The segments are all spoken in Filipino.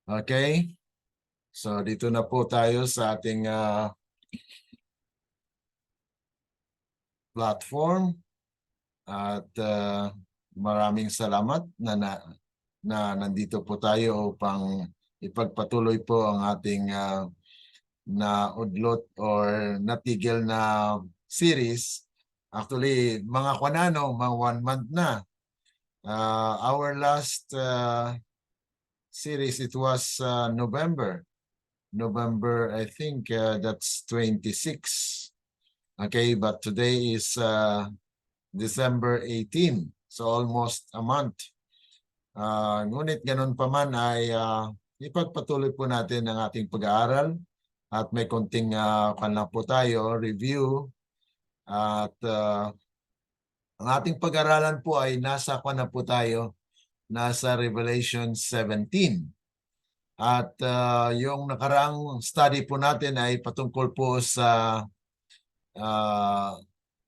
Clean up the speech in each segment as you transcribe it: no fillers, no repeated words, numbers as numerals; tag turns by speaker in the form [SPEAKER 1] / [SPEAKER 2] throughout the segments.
[SPEAKER 1] Okay. So dito na po tayo sa ating platform at maraming salamat na nandito po tayo upang ipagpatuloy po ang ating naudlot or natigil na series. Actually, mga kwanano, mga 1 month na. Our last series, it was November, I think that's 26. Okay, but today is December 18, so almost a month. Ngunit ganun pa man ay ipagpatuloy po natin ang ating pag-aaral at may konting po tayo, review. At ang ating pag-aaralan po ay nasa po tayo, nasa Revelation 17. At yung nakaraang study po natin ay patungkol po sa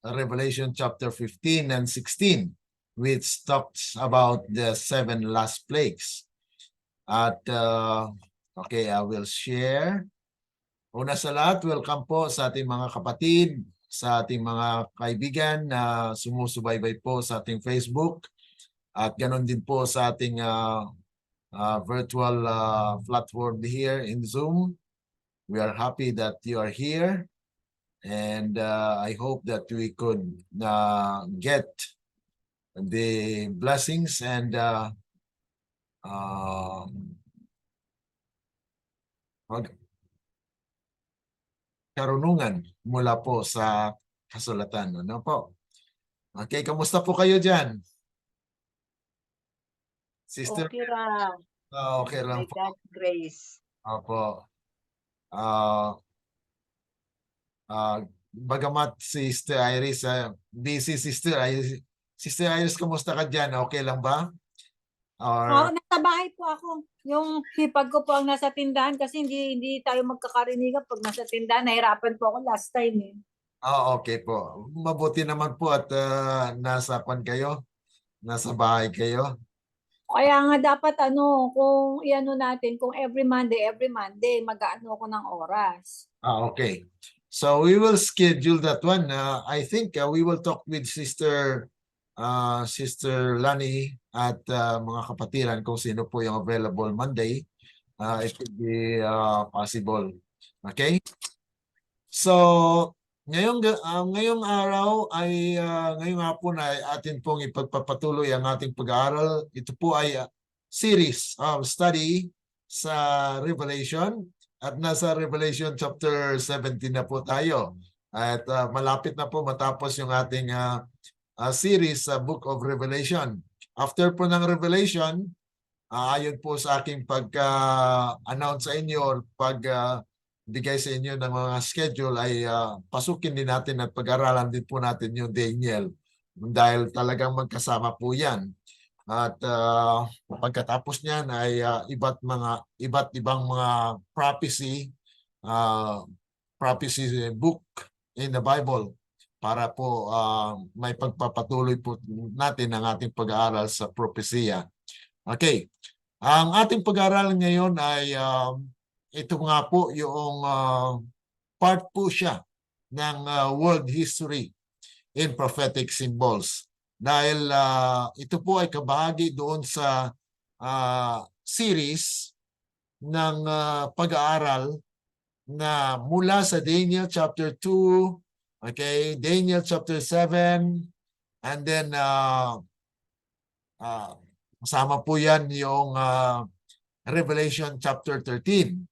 [SPEAKER 1] Revelation chapter 15 and 16, which talks about the 7 last plagues. At okay, I will share. Una sa lahat, welcome po sa ating mga kapatid, sa ating mga kaibigan na sumusubaybay po sa ating Facebook at ganon din po sa ating virtual platform here in Zoom. We are happy that you are here. And I hope that we could get the blessings and karunungan mula po sa kasulatan. Ano po? Okay, kamusta po kayo dyan? Sister?
[SPEAKER 2] Okay lang.
[SPEAKER 1] Okay lang
[SPEAKER 2] May
[SPEAKER 1] po.
[SPEAKER 2] God's grace.
[SPEAKER 1] Opo. Bagamat Sister Iris, busy Sister Iris. Sister Iris, kamusta ka dyan? Okay lang ba?
[SPEAKER 2] Oo, nasa bahay po ako. Yung hipag ko po ang nasa tindahan kasi hindi tayo magkakarinigan pag nasa tindahan. Nahirapan po ako last time eh.
[SPEAKER 1] Okay po. Mabuti naman po at nasa kayo? Nasa bahay kayo?
[SPEAKER 2] Kaya nga dapat kung iano natin, kung every Monday, mag-aano ako ng oras.
[SPEAKER 1] Okay. So we will schedule that one. I think we will talk with Sister Lani at mga kapatiran kung sino po yung available Monday. It could be possible. Okay? So, ngayong araw ay ngayong hapon ay atin pong ipagpapatuloy ang ating pag-aaral. Ito po ay series of study sa Revelation at nasa Revelation chapter 17 na po tayo. At malapit na po matapos yung ating series sa Book of Revelation. After po ng Revelation, ayon po sa aking pagka-announce sa inyo or bigay sa inyo ng mga schedule ay pasukin din natin at pag-aralan din po natin yung Daniel dahil talagang magkasama po yan. At pagkatapos niyan ay iba't ibang mga prophecy book in the Bible para po may pagpapatuloy po natin ang ating pag-aaral sa propesya. Okay. Ang ating pag-aaral ngayon ay ito nga po yung part po siya ng world history in prophetic symbols. Dahil ito po ay kabahagi doon sa series ng pag-aaral na mula sa Daniel chapter 2, okay, Daniel chapter 7, and then kasama po yan yung Revelation chapter 13.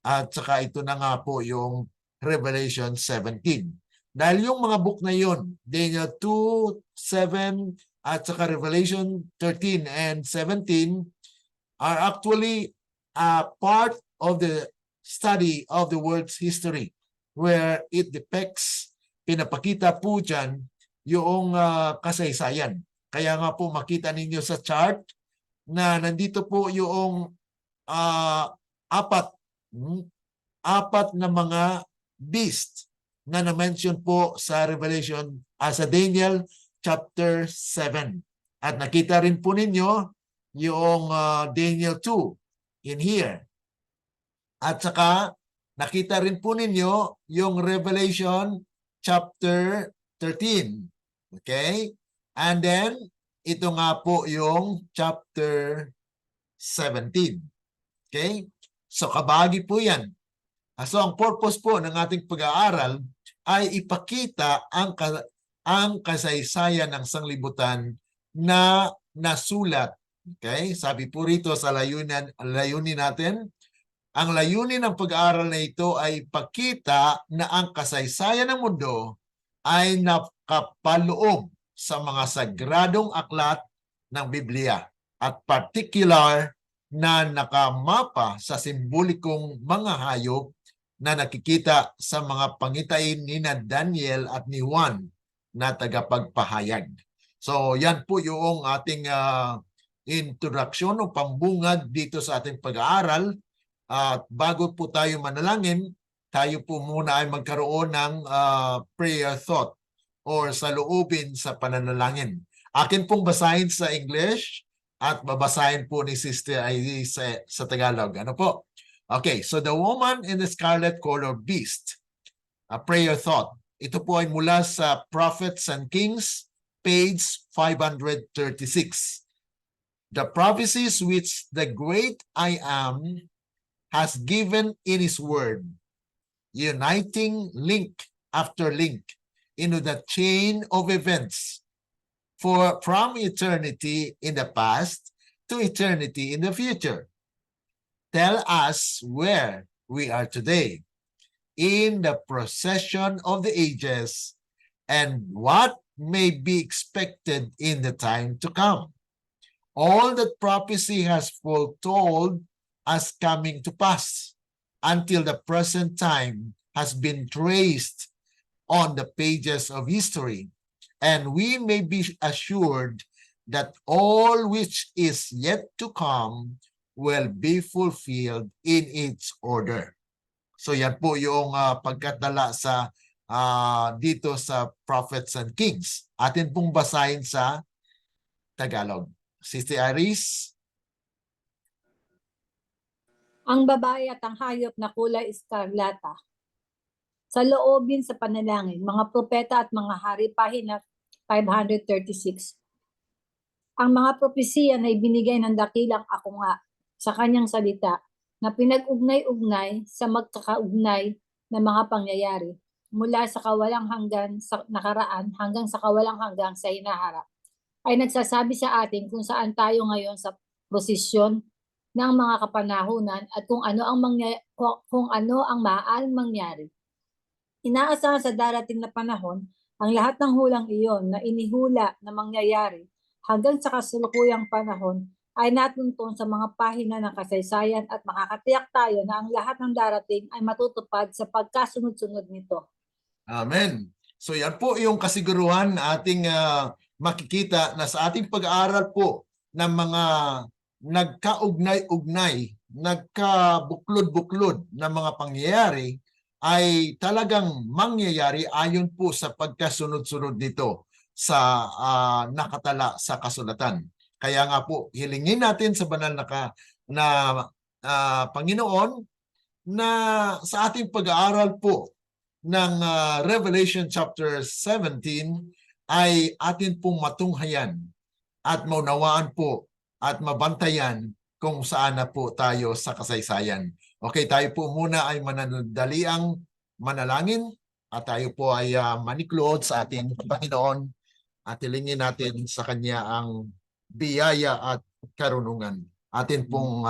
[SPEAKER 1] At saka ito na nga po yung Revelation 17. Dahil yung mga book na yun, Daniel 2, 7, at saka Revelation 13 and 17 are actually a part of the study of the world's history where it depicts, pinapakita po dyan yung kasaysayan. Kaya nga po makita ninyo sa chart na nandito po yung apat na mga beast na na-mention po sa Revelation sa Daniel chapter 7. At nakita rin po ninyo yung Daniel 2 in here. At saka nakita rin po ninyo yung Revelation chapter 13. Okay? And then ito nga po yung chapter 17. Okay? So kabagi po yan. So ang purpose po ng ating pag-aaral ay ipakita ang kasaysayan ng sanglibutan na nasulat. Okay? Sabi po rito sa layunin natin, ang layunin ng pag-aaral na ito ay ipakita na ang kasaysayan ng mundo ay nakapaloob sa mga sagradong aklat ng Biblia at particular na nakamapa sa simbolikong mga hayop na nakikita sa mga pangitain ni na Daniel at ni Juan na tagapagpahayag. So yan po yung ating introduction o pambungad dito sa ating pag-aaral. At bago po tayo manalangin, tayo po muna ay magkaroon ng prayer thought or saloobin sa pananalangin. Akin pong basahin sa English at babasahin po ni Sister Ivy sa Tagalog. Ano po? Okay, so the woman in the scarlet color beast, a prayer thought. Ito po ay mula sa Prophets and Kings, page 536. The prophecies which the great I am has given in his word, uniting link after link into the chain of events from eternity in the past to eternity in the future. Tell us where we are today in the procession of the ages and what may be expected in the time to come. All that prophecy has foretold as coming to pass until the present time has been traced on the pages of history, and we may be assured that all which is yet to come will be fulfilled in its order. So yan po yung pagkatala sa dito sa Prophets and Kings. Atin pong basahin sa Tagalog. Sister Aris.
[SPEAKER 2] Ang babae at ang hayop na kulay eskarlata. Sa loobin sa panalangin, mga propeta at mga hari, pahina 536. Ang mga propesiya na ibinigay ng dakilang Ako Nga sa kanyang salita na pinag-ugnay-ugnay sa magkakaugnay na mga pangyayari mula sa kawalang hanggan sa nakaraan hanggang sa kawalang hanggang sa hinaharap ay nagsasabi sa atin kung saan tayo ngayon sa prosesyon ng mga kapanahunan at kung ano ang maaaring mangyari. Inaasahan sa darating na panahon ang lahat ng hulang iyon na inihula na mangyayari hanggang sa kasalukuyang panahon ay natuntun sa mga pahina ng kasaysayan at makakatiyak tayo na ang lahat ng darating ay matutupad sa pagkasunod-sunod nito.
[SPEAKER 1] Amen. So yan po yung kasiguruhan na ating makikita na sa ating pag-aaral po ng mga nagkaugnay-ugnay, nagkabuklod-buklod na mga pangyayari ay talagang mangyayari ayon po sa pagkasunod-sunod nito sa nakatala sa kasulatan. Kaya nga po, hilingin natin sa banal na Panginoon na sa ating pag-aaral po ng Revelation chapter 17 ay atin pong matunghayan at maunawaan po at mabantayan kung saan na po tayo sa kasaysayan. Okay, tayo po muna ay mananadaliang manalangin at tayo po ay maniklood sa ating Panginoon at hilingin natin sa Kanya ang biyaya at karunungan. Atin pong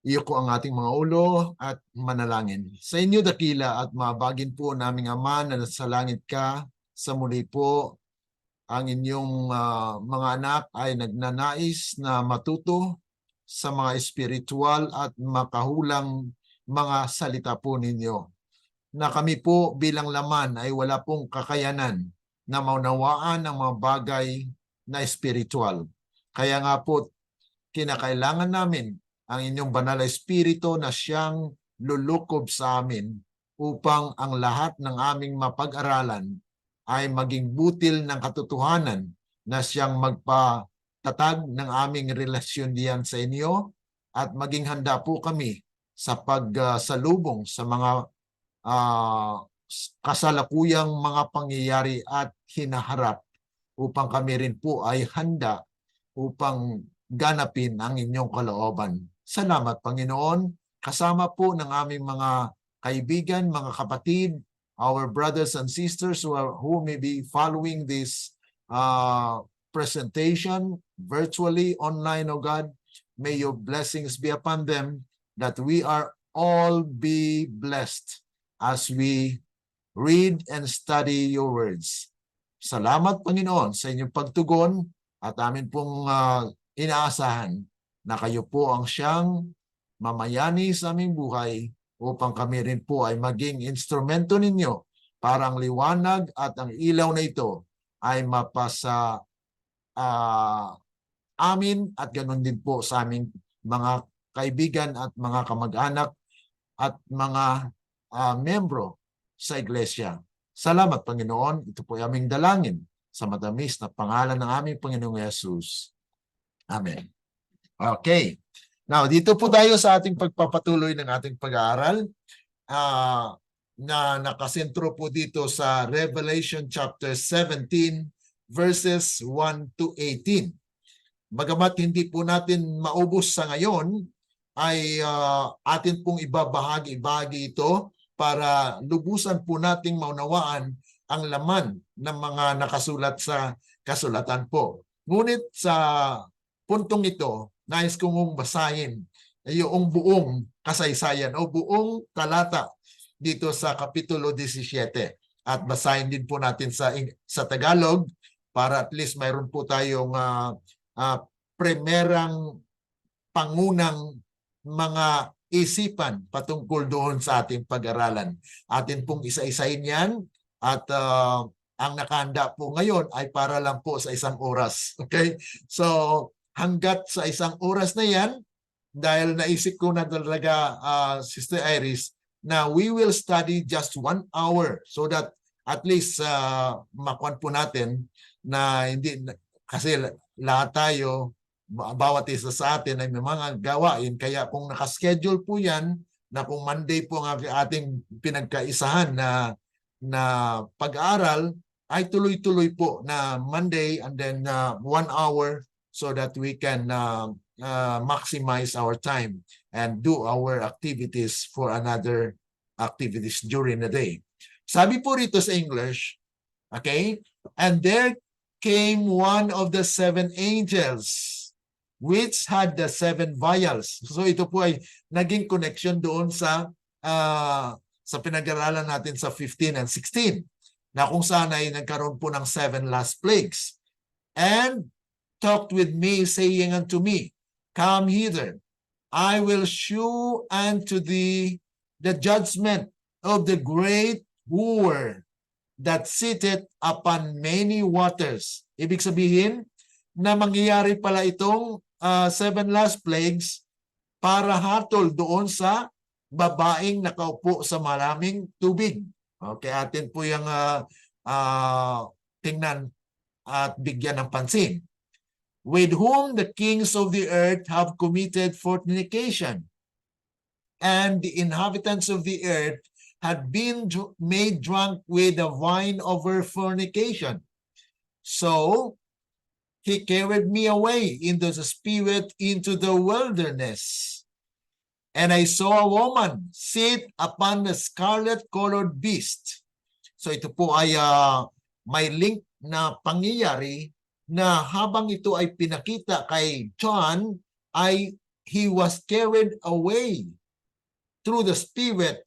[SPEAKER 1] iyuko ang ating mga ulo at manalangin. Sa inyo dakila at mabagin po naming Ama na nasa langit ka, sa muli po ang inyong mga anak ay nagnanais na matuto sa mga espiritual at makahulang mga salita po ninyo. Na kami po bilang laman ay wala pong kakayanan na maunawaan ang mga bagay na espiritual. Kaya nga po, kinakailangan namin ang inyong banal na espiritu na siyang lulukob sa amin upang ang lahat ng aming mapag-aralan ay maging butil ng katotohanan na siyang tatag ng aming relasyon diyan sa inyo at maging handa po kami sa pagsalubong sa mga kasalukuyang mga pangyayari at hinaharap upang kami rin po ay handa upang ganapin ang inyong kalooban. Salamat, Panginoon. Kasama po ng aming mga kaibigan, mga kapatid, our brothers and sisters who may be following this presentation virtually, online, O God. May your blessings be upon them, that we are all be blessed as we read and study your words. Salamat, Panginoon, sa inyong pagtugon at amin pong inaasahan na kayo po ang siyang mamayani sa aming buhay upang kami rin po ay maging instrumento ninyo para ang liwanag at ang ilaw na ito ay mapasa amin at ganoon din po sa aming mga kaibigan at mga kamag-anak at mga membro sa iglesia. Salamat, Panginoon. Ito po ay aming dalangin sa matamis na pangalan ng aming Panginoong Yesus. Amen. Okay. Now, dito po tayo sa ating pagpapatuloy ng ating pag-aaral na nakasentro po dito sa Revelation chapter 17 verses 1 to 18. Bagamat hindi po natin maubos sa ngayon, ay atin pong ibabahagi ito para lubusan po nating maunawaan ang laman ng mga nakasulat sa kasulatan po. Ngunit sa puntong ito, nais kong basahin yung buong kasaysayan o buong talata dito sa Kapitulo 17. At basahin din po natin sa Tagalog para at least mayroon po tayong primerang pangunang mga isipan patungkol doon sa ating pag-aralan. Atin pong isa-isahin yan at ang nakahanda po ngayon ay para lang po sa 1 oras. Okay? So hanggat sa 1 oras na yan, dahil naisip ko na talaga, Sister Iris, na we will study just 1 hour so that at least makuan po natin na hindi, kasi lahat tayo, bawat isa sa atin ay may mga gawain, kaya kung nakaschedule po yan na kung Monday po ang ating pinagkaisahan na pag-aaral, ay tuloy-tuloy po na Monday and then 1 hour so that we can maximize our time and do our activities for another activities during the day. Sabi po rito sa English, okay, and there came one of the 7 angels which had the 7 vials. So ito po ay naging connection doon sa pinag-aralan natin sa 15 and 16 na kung saan ay nagkaroon po ng 7 last plagues. And talked with me, saying unto me, come hither, I will shew unto thee the judgment of the great whore that sitteth upon many waters. Ibig sabihin na mangyayari pala itong 7 last plagues para hatol doon sa babaeng nakaupo sa maraming tubig. Okay, atin po yung tingnan at bigyan ng pansin. With whom the kings of the earth have committed fornication, and the inhabitants of the earth had been made drunk with the wine of her fornication. So he carried me away into the spirit into the wilderness. And I saw a woman sit upon the scarlet-colored beast. So ito po ay may link na pangyayari na habang ito ay pinakita kay John, ay he was carried away through the spirit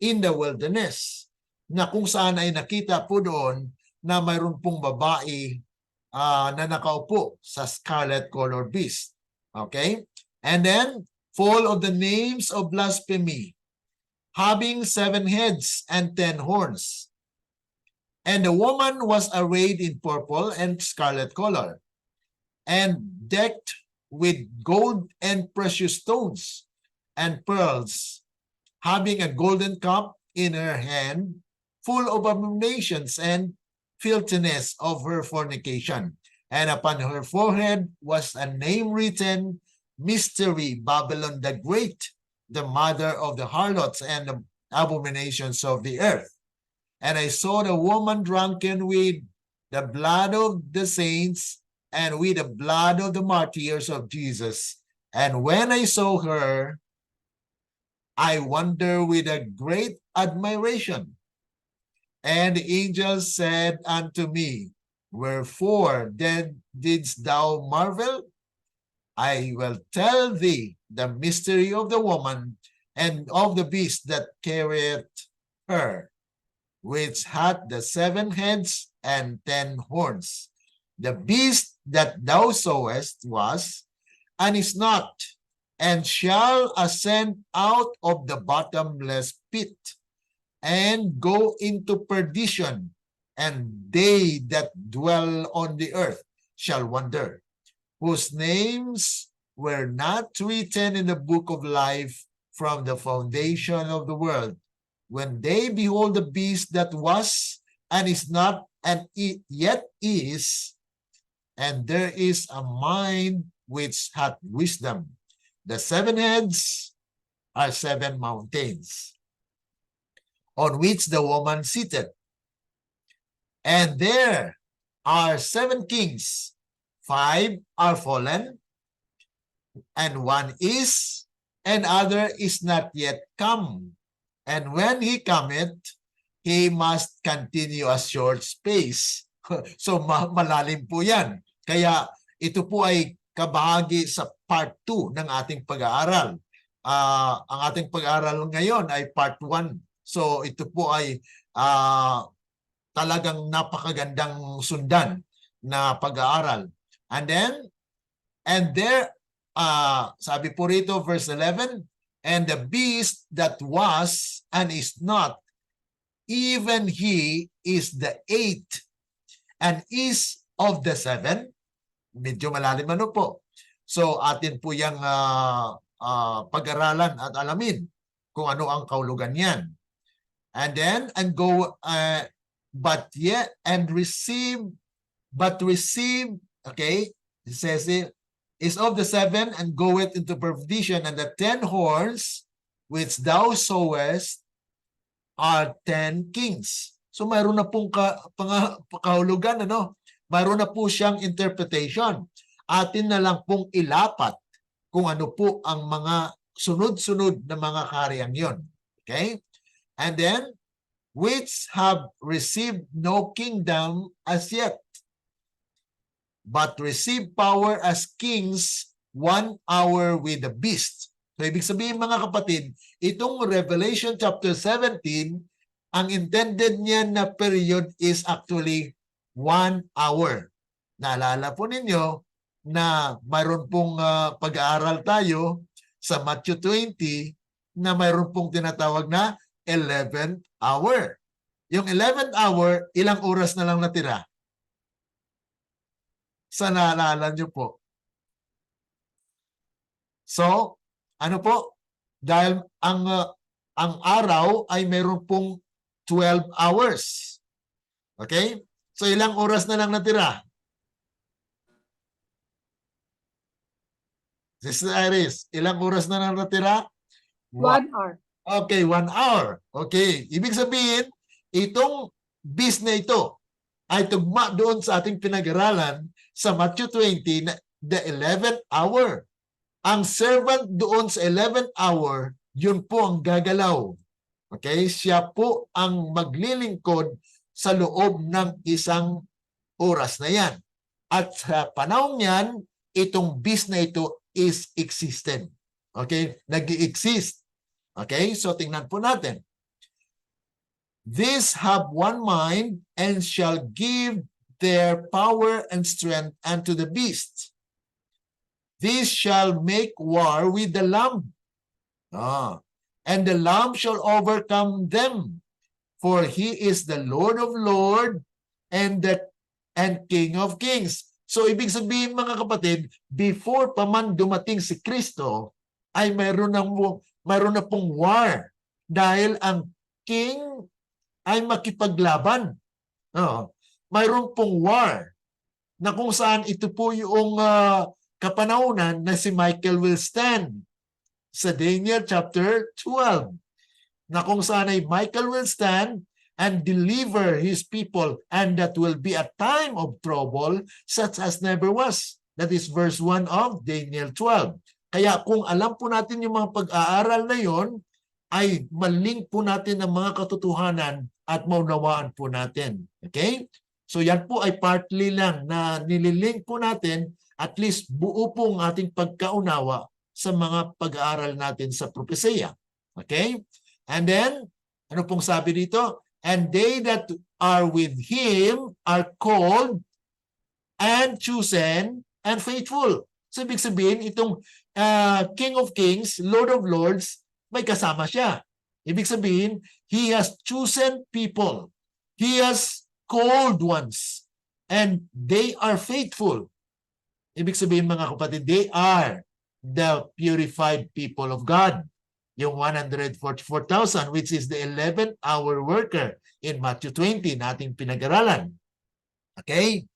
[SPEAKER 1] in the wilderness. Na kung saan ay nakita po doon na mayroon pong babae na nakaupo sa scarlet-colored beast. Okay? And then, full of the names of blasphemy, having 7 heads and 10 horns. And the woman was arrayed in purple and scarlet color, and decked with gold and precious stones and pearls, having a golden cup in her hand, full of abominations and filthiness of her fornication. and upon her forehead was a name written, Mystery, Babylon the Great, the mother of the harlots and the abominations of the earth. And I saw the woman drunken with the blood of the saints and with the blood of the martyrs of Jesus. And when I saw her, I wondered with a great admiration. And the angel said unto me, Wherefore then didst thou marvel? I will tell thee the mystery of the woman and of the beast that carrieth her, which hath the 7 heads and 10 horns. The beast that thou sawest was, and is not, and shall ascend out of the bottomless pit, and go into perdition, and they that dwell on the earth shall wonder, whose names were not written in the book of life from the foundation of the world, when they behold the beast that was, and is not, and yet is, and there is a mind which hath wisdom. The 7 heads are 7 mountains, on which the woman seated. And there are 7 kings, 5 are fallen, and 1 is, and other is not yet come. And when he cometh, he must continue a short space. So malalim po yan. Kaya ito po ay kabahagi sa part 2 ng ating pag-aaral. Ang ating pag-aaral ngayon ay part 1. So ito po ay talagang napakagandang sundan na pag-aaral. And there, sabi po rito, verse 11, and the beast that was and is not, even he is the 8th and is of the 7. Medyo malalim ano po. So atin po yung pag-aralan at alamin kung ano ang kahulugan niyan. And then, and go, but yet, and receive, okay, it says it, is of the 7 and goeth into perdition, and the 10 horns which thou sawest are 10 kings. So mayroon na pong kahulugan, ano? Mayroon na po siyang interpretation. Atin na lang pong ilapat kung ano po ang mga sunod-sunod na mga kaharian yon. Okay? And then, which have received no kingdom as yet, but receive power as kings 1 hour with the beast. So ibig sabihin mga kapatid, itong Revelation chapter 17, ang intended niya na period is actually 1 hour. Naalala po ninyo na mayroon pong pag-aaral tayo sa Matthew 20 na mayroon pong tinatawag na 11th hour. Yung 11th hour, ilang oras na lang natira? Sa naalala nyo po. So, ano po? Dahil ang araw ay mayroon pong 12 hours. Okay? So, ilang oras na lang natira? Sister Iris, ilang oras na lang natira?
[SPEAKER 2] 1 hour.
[SPEAKER 1] Okay, 1 hour. Okay. Ibig sabihin, itong beast na ito ay tugma doon sa ating pinag-aralan sa Matthew 20 na the 11th hour. Ang servant doon sa 11th hour, yun po ang gagalaw. Okay? Siya po ang maglilingkod sa loob ng isang oras na yan. At sa panahon yan, itong beast na ito is existent. Okay? Nag-i-exist. Okay? So tingnan po natin. These have one mind and shall give their power and strength unto the beast. These shall make war with the Lamb. And the Lamb shall overcome them, for he is the Lord of lords and King of kings. So ibig sabihin mga kapatid, before pa man dumating si Kristo, ay mayroon na pong war. Dahil ang king ay makipaglaban. Mayroon pong war. na kung saan ito po yung kapanahunan na si Michael will stand sa Daniel chapter 12, na kung saan ay Michael will stand and deliver his people, and that will be a time of trouble such as never was. That is verse 1 of Daniel 12. Kaya kung alam po natin yung mga pag-aaral na yon, ay malink po natin ang mga katotohanan at maunawaan po natin. Okay? So yan po ay partly lang na nililink po natin, at least buo pong ating pagkaunawa sa mga pag-aaral natin sa propesya. Okay? And then, ano pong sabi dito? And they that are with him are called and chosen and faithful. So, ibig sabihin, itong King of Kings, Lord of Lords, may kasama siya. Ibig sabihin, he has chosen people. He has called ones. And they are faithful. Ibig sabihin, mga kapatid, they are the purified people of God. Yung 144,000, which is the 11th-hour worker in Matthew 20, nating pinag-aralan. Okay?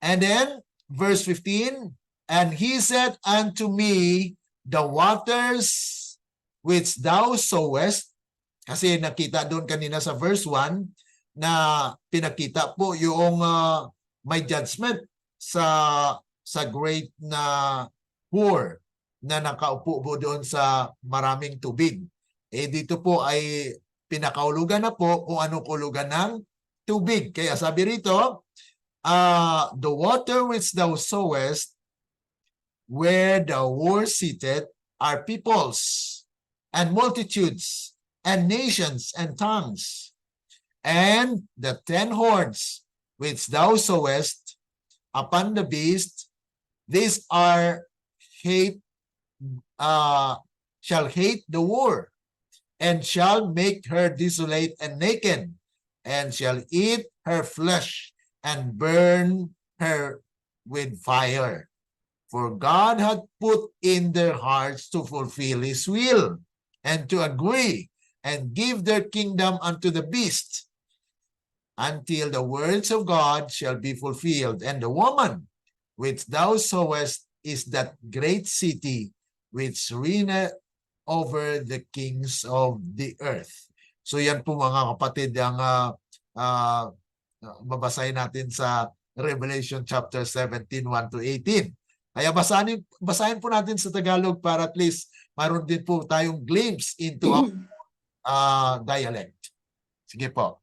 [SPEAKER 1] And then, verse 15, and he said unto me, the waters which thou sowest, kasi nakita doon kanina sa verse 1, na pinakita po yung may judgment sa great na poor na nakaupo po doon sa maraming tubig. Dito po ay pinakaulugan na po kung anong kulugan ng tubig. Kaya sabi rito, the water which thou sowest, where the war seated, are peoples and multitudes and nations and tongues. And the 10 horns which thou sowest upon the beast, these are shall hate the war, and shall make her desolate and naked, and shall eat her flesh, and burn her with fire. For God had put in their hearts to fulfill his will, and to agree, and give their kingdom unto the beast, until the words of God shall be fulfilled. And the woman which thou sowest is that great city which reigneth over the kings of the earth. So yan po mga kapatid ang babasahin natin sa Revelation chapter 17, 1 to 18. Kaya basahin po natin sa Tagalog para at least mayroon din po tayong glimpse into our dialect. Sige po.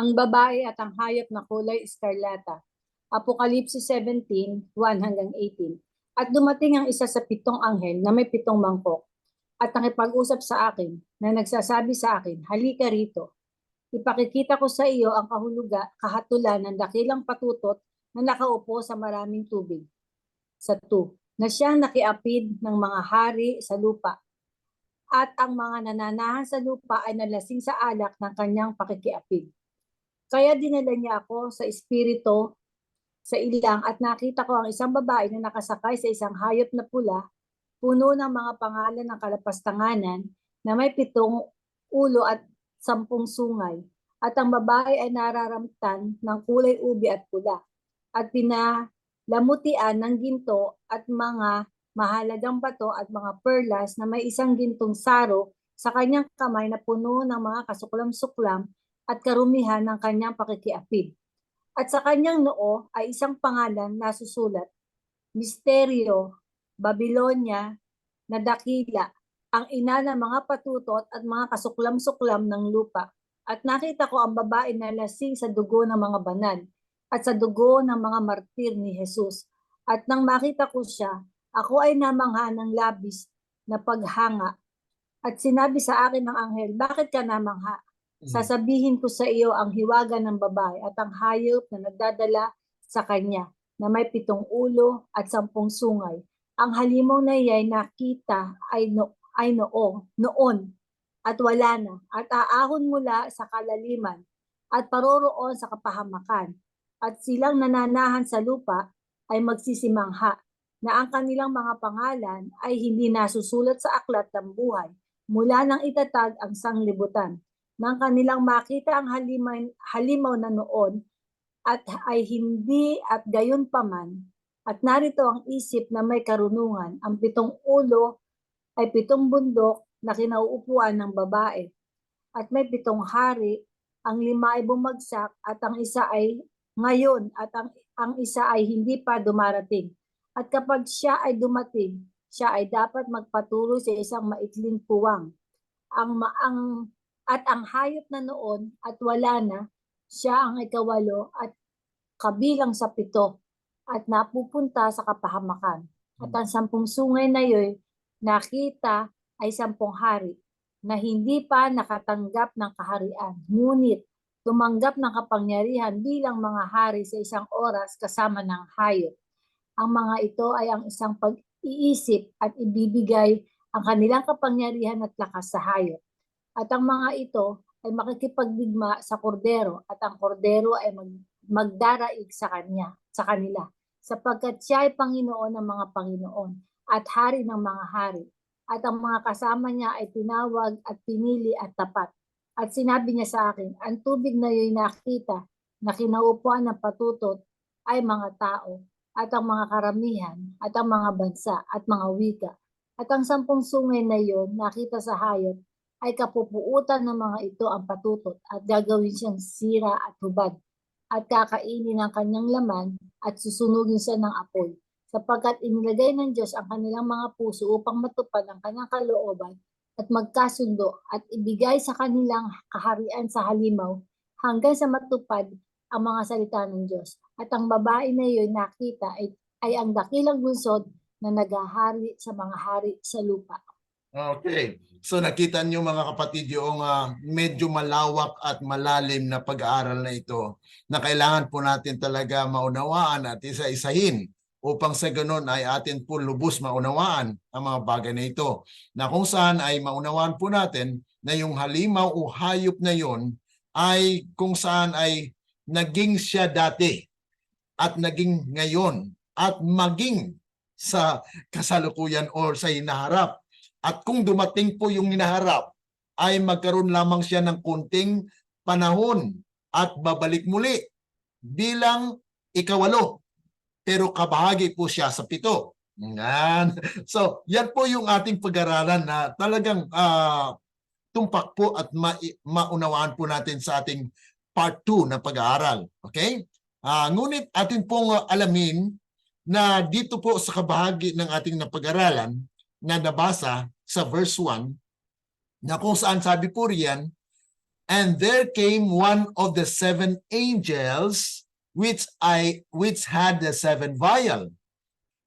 [SPEAKER 2] Ang babae at ang hayop na kulay eskarlata. Apokalipsis 17, 1-18. At dumating ang isa sa 7 anghel na may 7 mangkok at nakipag-usap sa akin na nagsasabi sa akin, halika rito. Ipakikita ko sa iyo ang kahatulan ng dakilang patutot na nakaupo sa maraming tubig. Sa 2, na siyang nakiapid ng mga hari sa lupa. At ang mga nananahan sa lupa ay nalasing sa alak ng kanyang pakikiapid. Kaya dinala niya ako sa espiritu sa ilang at nakita ko ang isang babae na nakasakay sa isang hayop na pula, puno ng mga pangalan ng kalapastanganan na may 7 ulo at 10 sungay. At ang babae ay nararamtan ng kulay ubi at pula at pinalamutian ng ginto at mga mahalagang bato at mga perlas na may isang gintong saro sa kanyang kamay na puno ng mga kasuklam-suklam at karumihan ng kanyang pakikiapid. At sa kanyang noo ay isang pangalan na susulat, Misteryo, Babilonia, na dakila, ang ina ng mga patutot at mga kasuklam-suklam ng lupa. At nakita ko ang babae na lasing sa dugo ng mga banal at sa dugo ng mga martir ni Jesus. At nang makita ko siya, ako ay namangha ng labis na paghanga. At sinabi sa akin ng anghel, bakit ka namangha? Sasabihin ko sa iyo ang hiwaga ng babae at ang hayop na nagdadala sa kanya na may 7 ulo at 10 sungay. Ang halimaw na iya'y nakita ay noon at wala na at aahon mula sa kalaliman at paroroon sa kapahamakan. At silang nananahan sa lupa ay magsisimangha na ang kanilang mga pangalan ay hindi nasusulat sa aklat ng buhay mula nang itatag ang sanglibutan. Nang kanilang makita ang halimaw na noon at ay hindi at gayon paman, at narito ang isip na may karunungan, ang 7 ulo ay 7 bundok na kinauupuan ng babae, at may 7 hari, ang 5 ay bumagsak at ang isa ay ngayon at ang isa ay hindi pa dumarating. At kapag siya ay dumating, siya ay dapat magpatuloy sa isang maikling puwang. At ang hayop na noon at wala na, siya ang ikawalo at kabilang sa 7 at napupunta sa kapahamakan. At ang 10 sungay na yun, nakita ay 10 hari na hindi pa nakatanggap ng kaharian, ngunit tumanggap ng kapangyarihan bilang mga hari sa isang oras kasama ng hayop. Ang mga ito ay ang isang pag-iisip at ibibigay ang kanilang kapangyarihan at lakas sa hayop. At ang mga ito ay makikipagdigma sa kordero at ang kordero ay magdaraig sa kanila, sapagkat siya ay Panginoon ng mga Panginoon at hari ng mga hari. At ang mga kasama niya ay tinawag at pinili at tapat. At sinabi niya sa akin, ang tubig na iyo'y nakita na kinaupuan ng patutot ay mga tao, at ang mga karamihan, at ang mga bansa, at mga wika. At ang 10 sungay na iyon nakita sa hayop ay kapupuutan ng mga ito ang patutot at gagawin siyang sira at hubad at kakainin ng kanyang laman at susunugin siya ng apoy, sapagkat inilagay ng Diyos ang kanilang mga puso upang matupad ang kanyang kalooban at magkasundo at ibigay sa kanilang kaharian sa halimaw hanggang sa matupad ang mga salita ng Diyos. At ang babae na iyon nakita ay ang dakilang bunsod na naghahari sa mga hari sa lupa.
[SPEAKER 1] Okay. So nakita niyo mga kapatid yung medyo malawak at malalim na pag-aaral na ito na kailangan po natin talaga maunawaan at isa-isahin upang sa ganun ay atin po lubos maunawaan ang mga bagay na ito. Na kung saan ay maunawaan po natin na yung halimaw o hayop na yon ay kung saan ay naging siya dati at naging ngayon at maging sa kasalukuyan o sa hinaharap. At kung dumating po yung hinaharap, ay magkaroon lamang siya ng kunting panahon at babalik muli bilang ikawalo. Pero kabahagi po siya sa 7. Yan. So, yan po yung ating pag-aralan na talagang tumpak po at maunawaan po natin sa ating part 2 na pag-aaral. Okay? Ngunit atin pong alamin na dito po sa kabahagi ng ating napag-aralan na nabasa sa verse 1 na kung saan sabi po riyan, and there came one of the 7 angels which had the 7 vial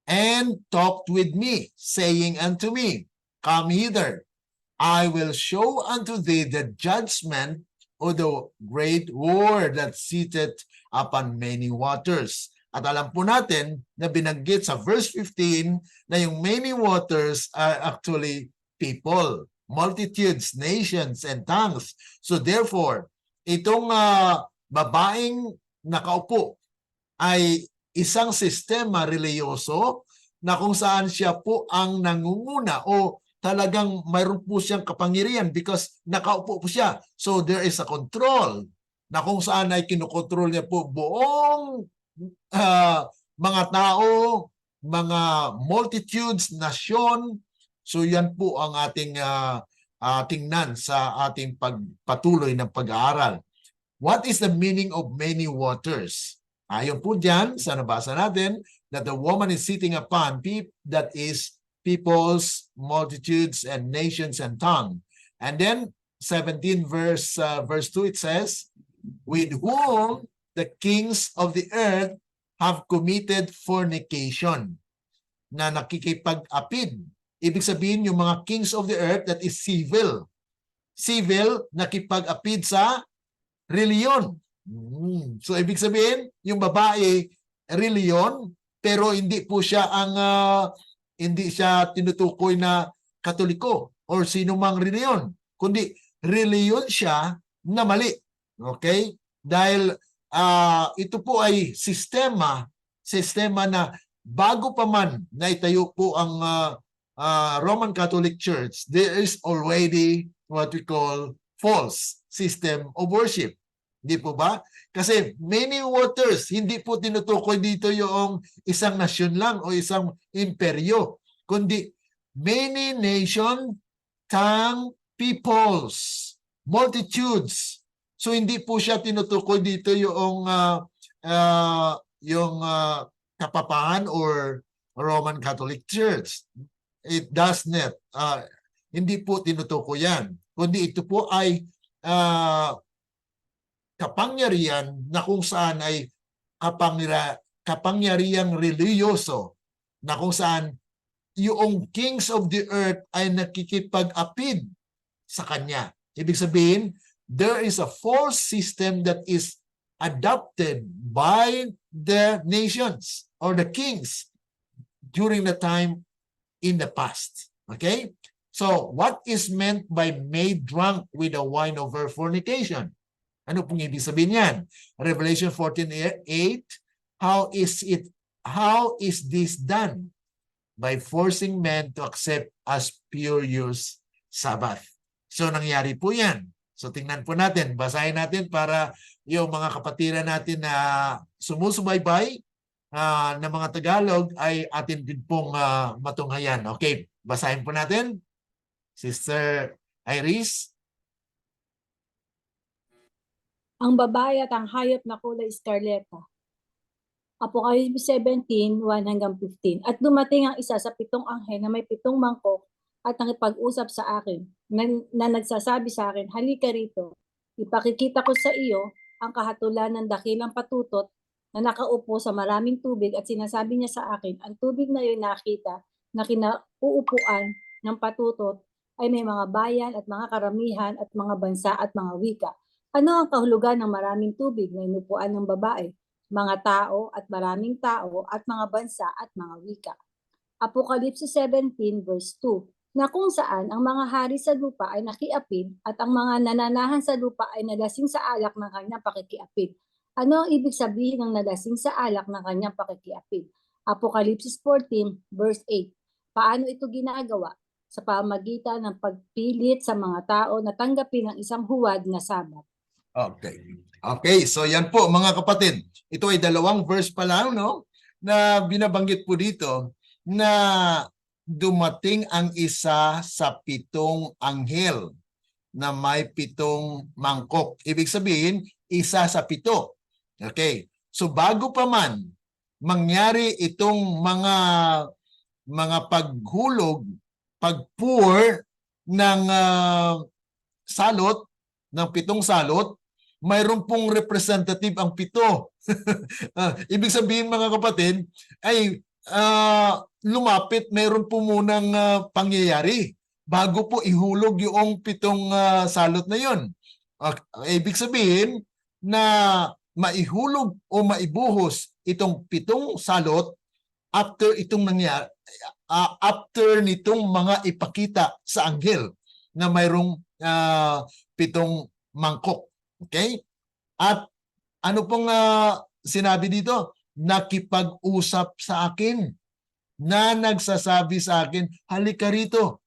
[SPEAKER 1] and talked with me, saying unto me, come hither, I will show unto thee the judgment of the great war that sitteth upon many waters. At alam po natin na binanggit sa verse 15 na yung many waters are actually people, multitudes, nations, and tongues. So therefore, itong babaeng nakaupo ay isang sistema reliyoso na kung saan siya po ang nangunguna o talagang mayroon po siyang kapangyarihan because nakaupo po siya. So there is a control na kung saan ay kinukontrol niya po buong mga tao, mga multitudes, nasyon. So yan po ang ating tingnan sa ating pagpatuloy ng pag-aaral. What is the meaning of many waters? Ayon po dyan sa nabasa natin that the woman is sitting upon that is peoples, multitudes, and nations and tongue. And then 17 verse 2 it says, with whom the kings of the earth have committed fornication. Na nakikipag-apid. Ibig sabihin yung mga kings of the earth, that is civil. Civil, nakipag-apid sa reliyon. So ibig sabihin, yung babae, reliyon, pero hindi po siya hindi siya tinutukoy na Katoliko or sino mang reliyon, kundi reliyon siya na mali. Okay? Dahil ito po ay sistema na bago pa man na itayo po ang Roman Catholic Church, there is already what we call false system of worship Di po ba? Kasi many waters, hindi po tinutukoy dito yung isang nasyon lang o isang imperyo, kundi many nation, tongue, peoples, multitudes. So hindi po siya tinutukoy dito yung Kapapaan or Roman Catholic Church. It does not. Hindi po tinutukoy yan. Kundi ito po ay kapangyarihan na kung saan ay kapangyarihang reliyoso na kung saan yung kings of the earth ay nakikipag-apid sa kanya. Ibig sabihin, there is a false system that is adopted by the nations or the kings during the time in the past. Okay? So, what is meant by made drunk with the wine of her fornication? Ano pong ibig sabihin yan? Revelation 14:8, how is this done? By forcing men to accept as spurious Sabbath. So nangyari po yan. So tingnan po natin, basahin natin para yung mga kapatiran natin na sumusubaybay ng mga Tagalog ay atin din pong matunghayan. Okay, basahin po natin. Sister Iris.
[SPEAKER 2] Ang babae at ang hayop na kulay eskarlata. Apocalypse 17, 1-15. At dumating ang isa sa 7 anghel na may 7 mangkok at nakipag-usap sa akin na nagsasabi sa akin, halika rito, ipakikita ko sa iyo ang kahatulan ng dakilang patutot na nakaupo sa maraming tubig at sinasabi niya sa akin, ang tubig na iyon nakita na kinauupuan ng patutot ay may mga bayan at mga karamihan at mga bansa at mga wika. Ano ang kahulugan ng maraming tubig na inupuan ng babae? Mga tao at maraming tao at mga bansa at mga wika. Apocalypse 17 verse 2, na kung saan ang mga hari sa lupa ay nakiapid at ang mga nananahan sa lupa ay nalasing sa alak ng kanyang pakikiapid. Ano ang ibig sabihin ng nalasing sa alak ng kanyang pakikiapid? Apocalypse 14 verse 8, paano ito ginagawa? Sa pamagitan ng pagpilit sa mga tao na tanggapin ang isang huwad na Sabat.
[SPEAKER 1] Okay. Okay, so yan po mga kapatid. Ito ay 2 verse pa lang, no? Na binabanggit po dito na dumating ang isa sa 7 anghel na may 7 mangkok. Ibig sabihin, isa sa 7. Okay. So bago pa man mangyari itong mga paghulog, pagpour ng salot, ng 7 salot, mayroon pong representative ang 7. Ibig sabihin mga kapatid, ay lumapit, mayroon po munang pangyayari bago po ihulog yung 7 salot na yon. Ibig sabihin na maihulog o maibuhos itong 7 salot after itong nangyari, after nitong mga ipakita sa anghel na mayroong 7 mangkok. Okay? At ano pong sinabi dito? Nakipag-usap sa akin na nagsasabi sa akin, halika rito.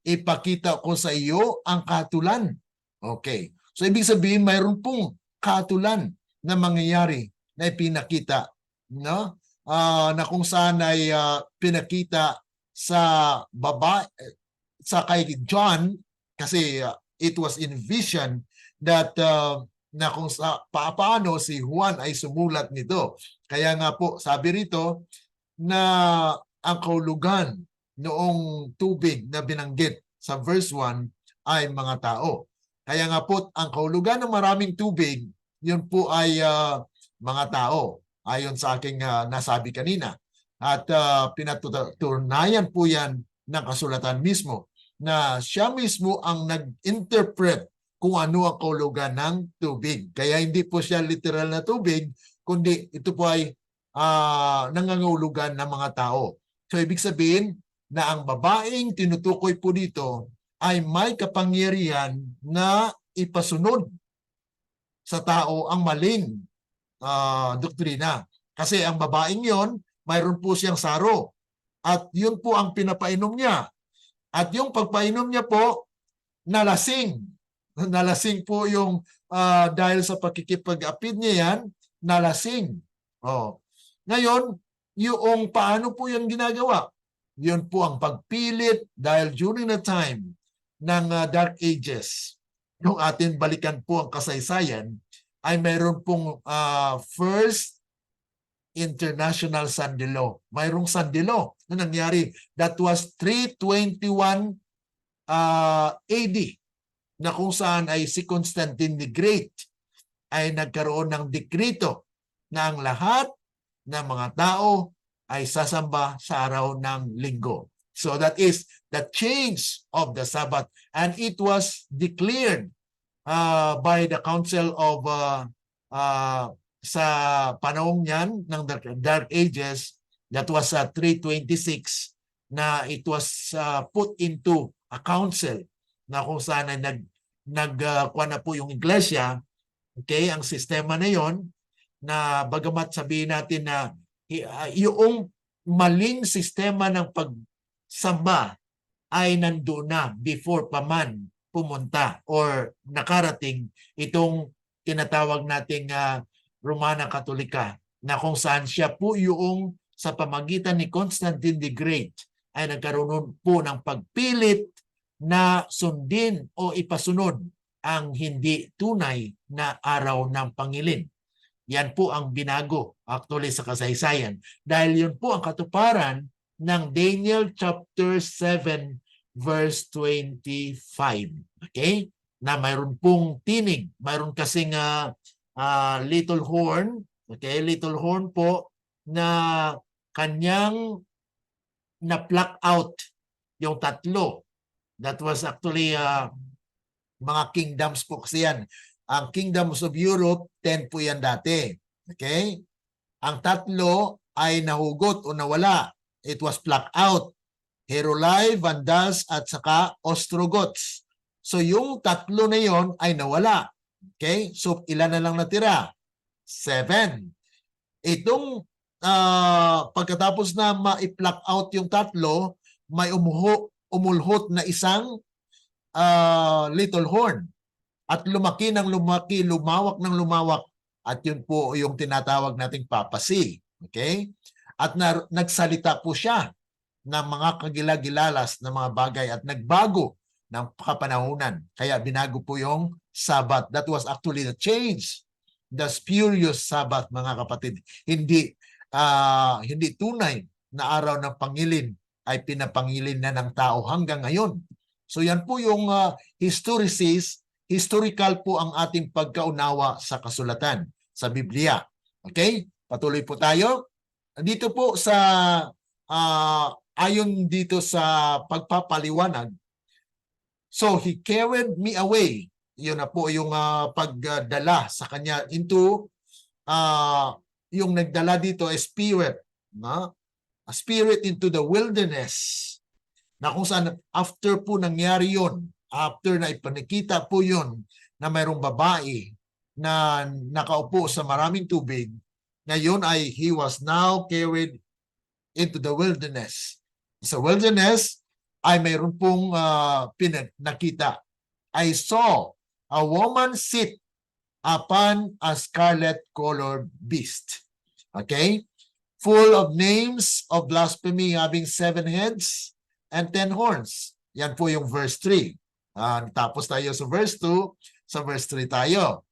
[SPEAKER 1] Ipakita ko sa iyo ang kahatulan. Okay. So ibig sabihin mayroon pong kahatulan na mangyayari na ipinakita, no? Na kung saan ay pinakita sa babae, sa kay John, kasi it was in vision that na kung paano si Juan ay sumulat nito. Kaya nga po sabi rito na ang kahulugan noong tubig na binanggit sa verse 1 ay mga tao. Kaya nga po ang kahulugan ng maraming tubig, yun po ay mga tao ayon sa aking nasabi kanina. At pinatutunayan po yan ng kasulatan mismo na siya mismo ang nag-interpret kung ano ang kahulugan ng tubig. Kaya hindi po siya literal na tubig, kundi ito po ay nangangahulugan ng mga tao. So ibig sabihin na ang babaeng tinutukoy po dito ay may kapangyarihan na ipasunod sa tao ang maling doktrina. Kasi ang babaeng yon, mayroon po siyang saro. At yun po ang pinapainom niya. At yung pagpainom niya po, nalasing. Nalasing po yung dahil sa pakikipag-apid niya yan, nalasing. Oh. Ngayon, yung paano po yung ginagawa? Yun po ang pagpilit dahil during the time ng Dark Ages, kung atin balikan po ang kasaysayan, ay mayroon pong first International Sandilo. Mayroong Sandilo na nangyari. That was 321 AD na kung saan ay si Constantine the Great ay nagkaroon ng dekreto na ang lahat ng mga tao ay sasamba sa araw ng linggo. So that is the change of the Sabbath, and it was declared by the Council of sa panahong niyan ng Dark Ages, that was 326, na it was put into a council na kung saan ay kuha na po yung iglesia. Okay, ang sistema na yon, na bagamat sabihin natin na yung maling sistema ng pagsamba ay nandoon na before pa man pumunta or nakarating itong tinatawag nating Romana Katolika, na kung saan siya po yung sa pamagitan ni Constantine the Great ay nagkaroon po ng pagpilit na sundin o ipasunod ang hindi tunay na araw ng Pangilin. Yan po ang binago actually sa kasaysayan. Dahil yun po ang katuparan ng Daniel chapter 7 verse 25. Okay? Na mayroon pong tinig. Mayroon kasing little horn. Okay? Little horn po na kanyang na-pluck out yung tatlo. That was actually mga kingdoms po kasi yan. Ang kingdoms of Europe, 10 po yan dati. Okay? Ang tatlo ay nahugot o nawala. It was plucked out. Heruli, Vandals, at saka Ostrogoths. So yung tatlo na yon ay nawala. Okay? So ilan na lang natira? 7. Itong pagkatapos na ma-pluck out yung tatlo, may umulhot na isang little horn. At lumaki ng lumaki, lumawak ng lumawak. At yun po yung tinatawag nating papasi. Okay? At nagsalita po siya ng mga kagilagilalas na mga bagay at nagbago ng kapanahunan. Kaya binago po yung Sabbath. That was actually the change. The spurious Sabbath, mga kapatid. Hindi tunay na araw ng Pangilin ay pinapangilin na ng tao hanggang ngayon. So yan po yung historical po ang ating pagkaunawa sa kasulatan, sa Biblia. Okay? Patuloy po tayo. Dito po sa ayon dito sa pagpapaliwanag, so he carried me away. Yun na po yung pagdala sa kanya into yung nagdala dito ay spirit, no? A spirit into the wilderness, na kung saan after po nangyari yun, after na ipanikita po yun na mayroong babae na nakaupo sa maraming tubig, ngayon ay he was now carried into the wilderness. Sa wilderness ay mayroon pong nakita. I saw a woman sit upon a scarlet-colored beast. Okay? Full of names of blasphemy, having 7 heads and 10 horns. Yan po yung verse 3. Tapos tayo sa verse 2, sa verse 3 tayo.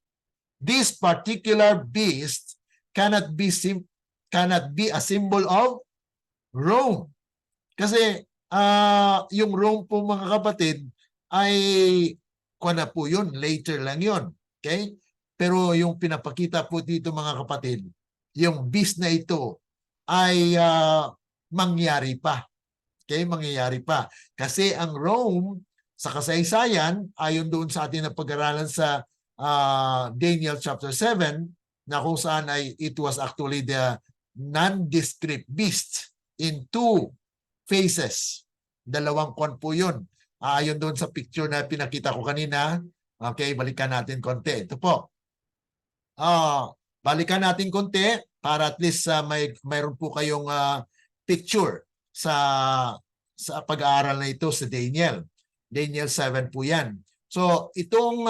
[SPEAKER 1] This particular beast cannot be a symbol of Rome. Kasi yung Rome po, mga kapatid, ay kuha na po yun, later lang yun. Okay? Pero yung pinapakita po dito, mga kapatid, yung beast na ito ay mangyari pa. Okay? Mangyayari pa. Kasi ang Rome, sa kasaysayan, ayon doon sa atin na pag-aralan sa Daniel chapter 7, na kung saan ay it was actually the nondescript beast in 2 phases. Dalawang kon po yun. Ayon doon sa picture na pinakita ko kanina. Okay, balikan natin konti. Ito po. Balikan natin konti para at least mayroon po kayong picture sa pag-aaral na ito sa Daniel. Daniel 7 po yan. So itong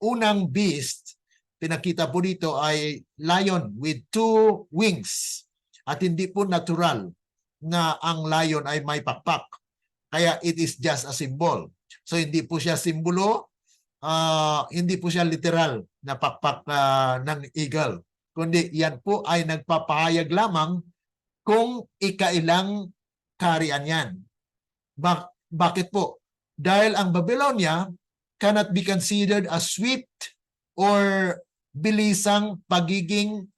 [SPEAKER 1] unang beast, pinakita po dito ay lion with 2 wings. At hindi po natural na ang lion ay may pakpak. Kaya it is just a symbol. So hindi po siya simbolo, hindi po siya literal na pakpak ng eagle. Kundi yan po ay nagpapahayag lamang kung ikailang kaharian yan. Bakit po? Dahil ang Babylonia cannot be considered a swift or bilisang pagiging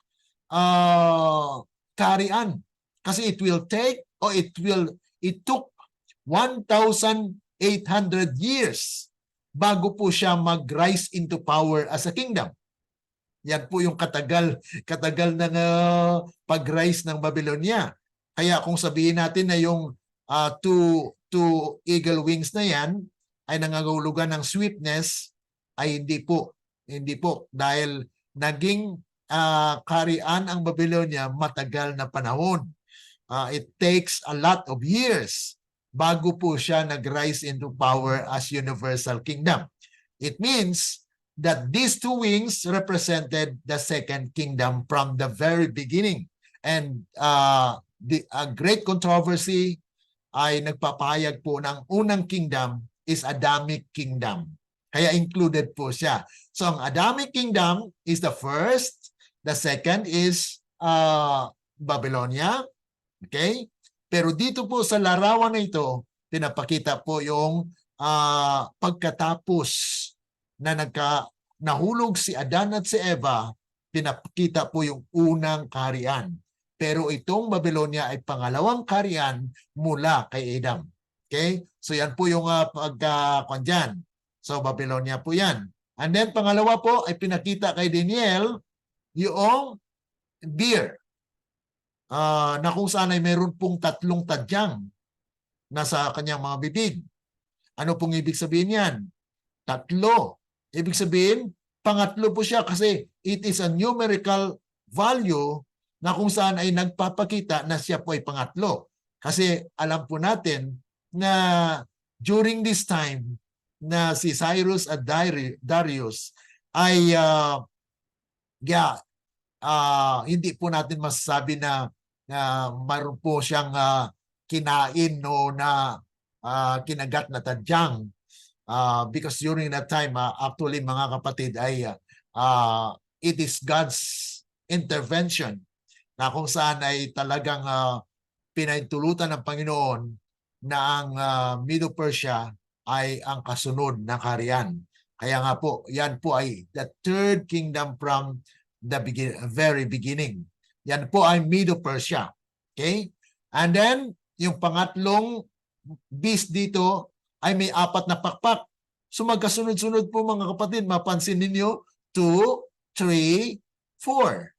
[SPEAKER 1] kaharian. Kasi it took 1,800 years bago po siya mag-rise into power as a kingdom. Yan po yung katagal ng pag-rise ng Babylonia. Kaya kung sabihin natin na yung two eagle wings na yan ay nangangahulugan ng sweetness, ay hindi po. Hindi po. Dahil naging kaharian ang Babylonia matagal na panahon. It takes a lot of years bago po siya nag-rise into power as universal kingdom. It means that these 2 wings represented the second kingdom from the very beginning. And a great controversy ay nagpapahayag po ng unang kingdom is Adamic kingdom. Kaya included po siya. So ang Adamic kingdom is the first, the second is Babylonia. Okay? Pero dito po sa larawan na ito, pinapakita po yung pagkatapos na nahulog si Adan at si Eva, pinakita po yung unang kaharian. Pero itong Babylonia ay pangalawang kaharian mula kay Adam. Okay? So yan po yung pagkakon dyan. So Babylonia po yan. And then pangalawa po ay pinakita kay Daniel yung bear. Na kung saan ay meron pong 3 tadyang nasa kanyang mga bibig. Ano pong ibig sabihin yan? 3. Ibig sabihin, pangatlo po siya kasi it is a numerical value na kung saan ay nagpapakita na siya po ay pangatlo. Kasi alam po natin na during this time na si Cyrus at Darius ay hindi po natin masasabi na mayroon po siyang kinain o na kinagat na tadyang. Because during that time, actually mga kapatid ay it is God's intervention na kung saan ay talagang pinahintulutan ng Panginoon na ang Medo-Persia ay ang kasunod na kaharian. Kaya nga po, yan po ay the 3rd kingdom from the very beginning. Yan po ay Medo-Persia. Okay? And then, yung pangatlong beast dito ay may 4 na pakpak. So magkasunod-sunod po mga kapatid, mapansin ninyo, 2, 3, 4.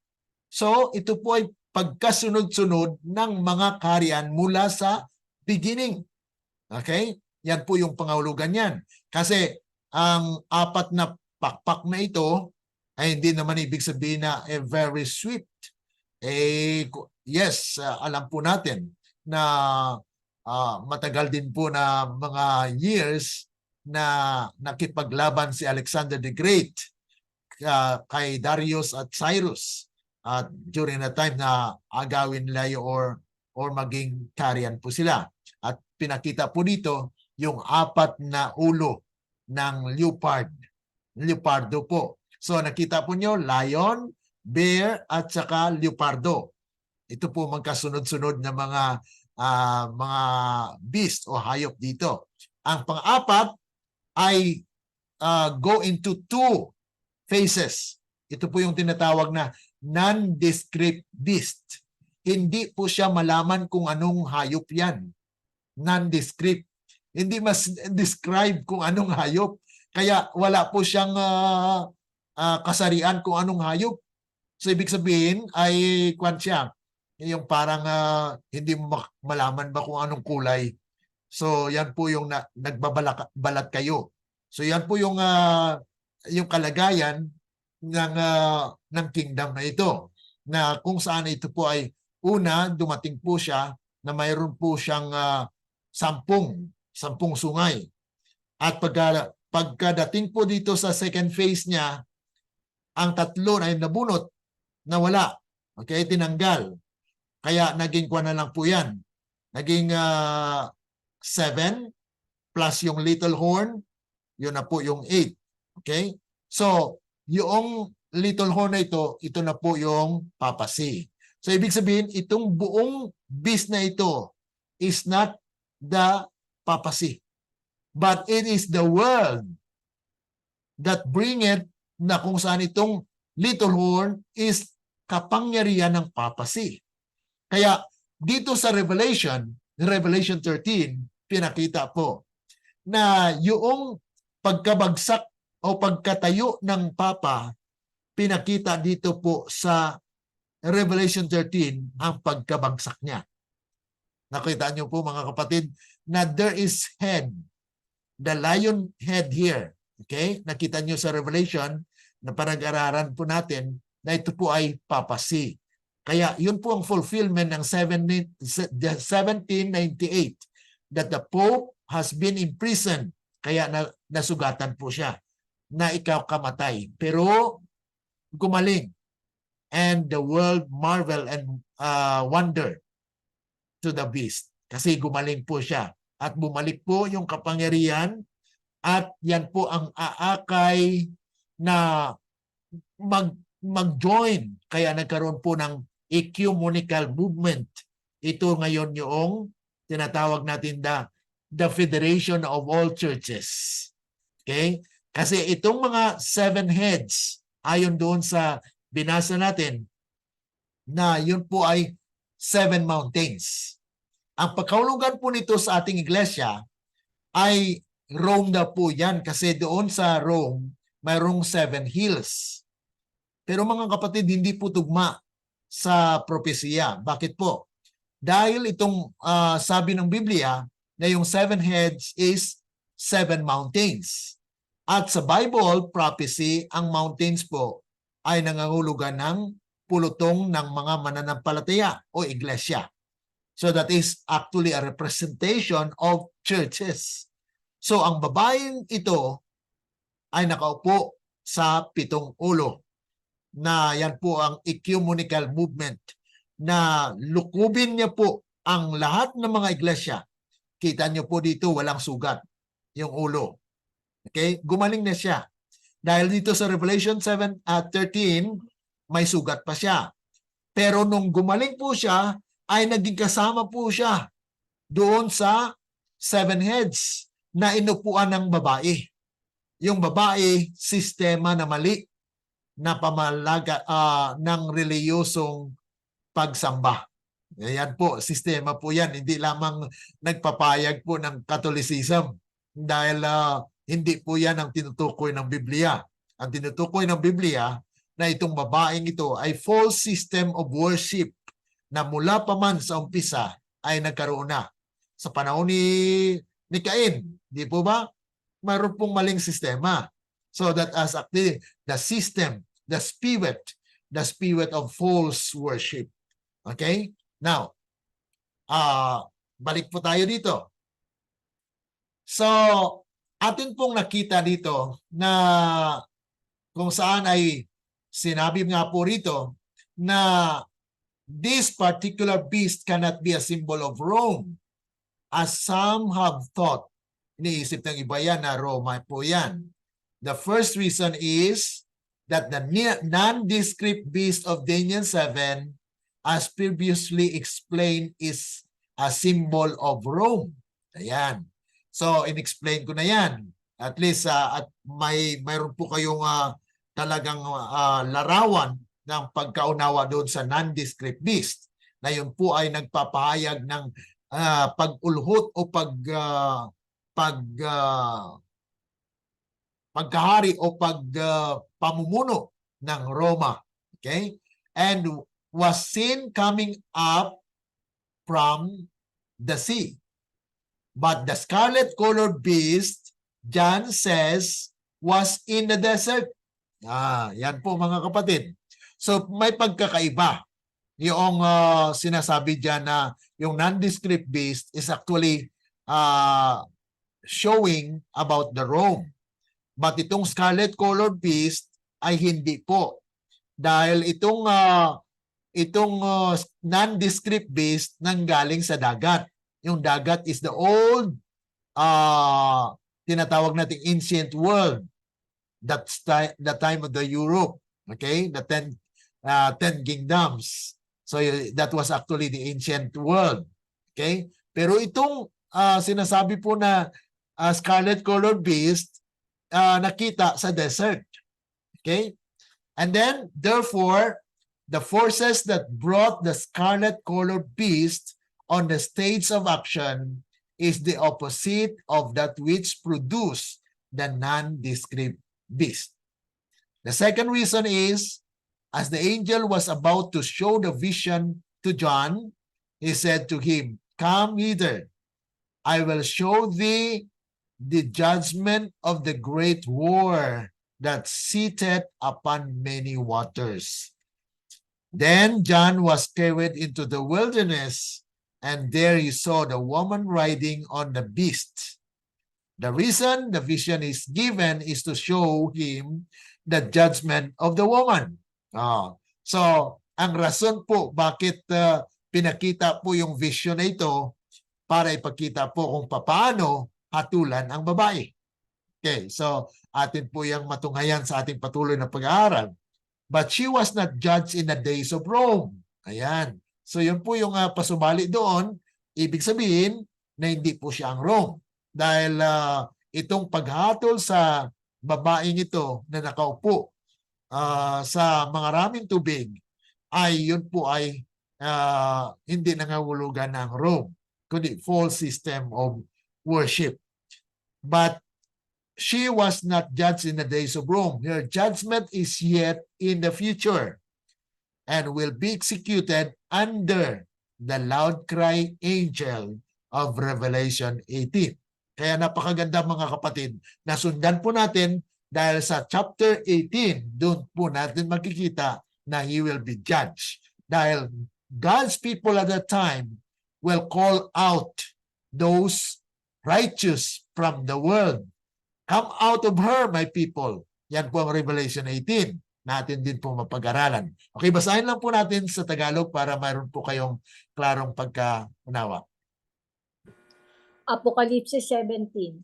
[SPEAKER 1] So ito po ay pagkasunod-sunod ng mga kaharian mula sa beginning. Okay? Yan po yung pangahulugan yan. Kasi ang 4 na pakpak na ito ay hindi naman ibig sabihin na very sweet. Yes, alam po natin na matagal din po na mga years na nakipaglaban si Alexander the Great kay Darius at Cyrus at during the time na agawin nila or maging kaharian po sila. At pinakita po dito yung 4 na ulo ng leopardo po. So nakita po nyo, lion, bear at saka leopardo. Ito po magkasunod-sunod na mga beast o hayop dito. Ang pang-4 ay go into 2 phases. Ito po yung tinatawag na nondescript beast. Hindi po siya malaman kung anong hayop yan. Nondescript. Hindi mas describe kung anong hayop. Kaya wala po siyang kasarian kung anong hayop. So ibig sabihin ay kwan siya. Yung parang hindi mo malaman ba kung anong kulay. So yan po yung nagbabalat kayo. So yan po yung kalagayan ng kingdom na ito. Na kung saan ito po ay una, dumating po siya na mayroon po siyang 10 sungay. At pagkadating po dito sa second phase niya, ang tatlo ay nabunot, nawala. Okay, tinanggal. Kaya naging kuha na lang po yan. Naging 7 plus yung little horn, yun na po yung 8. Okay? So, yung little horn na ito na po yung papasi. So, ibig sabihin, itong buong beast na ito is not the papasi. But it is the world that bringeth na kung saan itong little horn is kapangyarihan ng papasi. Kaya dito sa Revelation 13, pinakita po na yung pagkabagsak o pagkatayo ng Papa, pinakita dito po sa Revelation 13 ang pagkabagsak niya. Nakita niyo po mga kapatid na there is head, the lion head here. Okay? Nakita niyo sa Revelation na panag-aralan po natin na ito po ay papasi. Kaya yun po ang fulfillment ng 1798 that the Pope has been imprisoned. Kaya nasugatan po siya na ikaw kamatay. Pero gumaling. And the world marvel and wonder to the beast. Kasi gumaling po siya. At bumalik po yung kapangyarihan at yan po ang aakay na mag-join. Kaya nagkaroon po ng ecumenical movement. Ito ngayon yung tinatawag natin the Federation of all Churches. Okay? Kasi itong mga 7 heads, ayon doon sa binasa natin, na yun po ay 7 mountains. Ang pagkaulugan po nito sa ating iglesia ay Rome na po yan kasi doon sa Rome mayroong 7 hills. Pero mga kapatid, hindi po tugma sa propesya. Bakit po? Dahil itong sabi ng Biblia na yung 7 heads is 7 mountains. At sa Bible prophecy, ang mountains po ay nangangulugan ng pulutong ng mga mananampalataya o iglesia. So that is actually a representation of churches. So ang babaeng ito ay nakaupo sa 7 ulo na yan po ang ecumenical movement na lukubin niya po ang lahat ng mga iglesia. Kita niyo po dito walang sugat yung ulo. Okay? Gumaling na siya. Dahil dito sa Revelation 13, may sugat pa siya. Pero nung gumaling po siya, ay naging kasama po siya doon sa 7 heads na inupuan ng babae. Yung babae, sistema na mali na pamalaga ng reliyosong pagsamba. Ayan po, sistema po yan. Hindi lamang nagpapayag po ng Catholicism dahil hindi po yan ang tinutukoy ng Biblia. Ang tinutukoy ng Biblia na itong babaeng ito ay false system of worship na mula pa man sa umpisa ay nagkaroon na. Sa panahon ni Cain, di po ba? Mayroon pong maling sistema. So that as actually the system, the spirit of false worship. Okay? Now, balik po tayo dito. So, atin pong nakita dito na kung saan ay sinabi nga po rito na this particular beast cannot be a symbol of Rome as some have thought. Iniisip ng iba yan na Roma po yan. The first reason is that the nondescript beast of Daniel 7 as previously explained is a symbol of Rome. Ayan. So, in-explain ko na yan. At least, at mayroon po kayong talagang larawan ng pagkaunawa doon sa nondescript beast. Na yun po ay nagpapahayag ng pag-ulhot o pagkahari o pamumuno ng Roma. Okay? And was seen coming up from the sea. But the scarlet-colored beast, John says, was in the desert. Yan po mga kapatid. So may pagkakaiba. Yung sinasabi dyan na yung nondescript beast is actually showing about the Rome. But itong scarlet colored beast ay hindi po. Dahil itong nondescript beast nanggaling sa dagat. Yung dagat is the old tinatawag nating ancient world. That's the time of the Europe. Okay? The 10 kingdoms. So that was actually the ancient world. Okay? Pero itong sinasabi po na scarlet colored beast nakita sa desert. Okay? And then, therefore, the forces that brought the scarlet colored beast on the stage of action is the opposite of that which produced the nondescript beast. The second reason is, as the angel was about to show the vision to John, he said to him, "Come hither, I will show thee the judgment of the great war that seated upon many waters." Then John was carried into the wilderness, and there he saw the woman riding on the beast. The reason the vision is given is to show him the judgment of the woman. So, ang rason po bakit pinakita po yung vision na ito para ipakita po kung paano hatulan ang babae. Okay, so atin po yung matunghayan sa ating patuloy na pag-aaral. But she was not judged in the days of Rome. Ayan. So yun po yung pasubali doon. Ibig sabihin na hindi po siya ang Rome. Dahil itong paghatol sa babaeng ito na nakaupo sa maraming tubig ay yun po ay hindi nangahulugan ng Rome, kundi false system of worship. But she was not judged in the days of Rome. Her judgment is yet in the future and will be executed under the loud cry angel of Revelation 18. Kaya napakaganda mga kapatid, nasundan po natin dahil sa chapter 18, doon po natin makikita na he will be judged. Dahil God's people at that time will call out those righteous from the world. Come out of her, my people. Yan po ang Revelation 18. Natin din po mapag-aralan. Okay, basahin lang po natin sa Tagalog para mayroon po kayong klarong pagkaunawa.
[SPEAKER 2] Apokalipsis 17.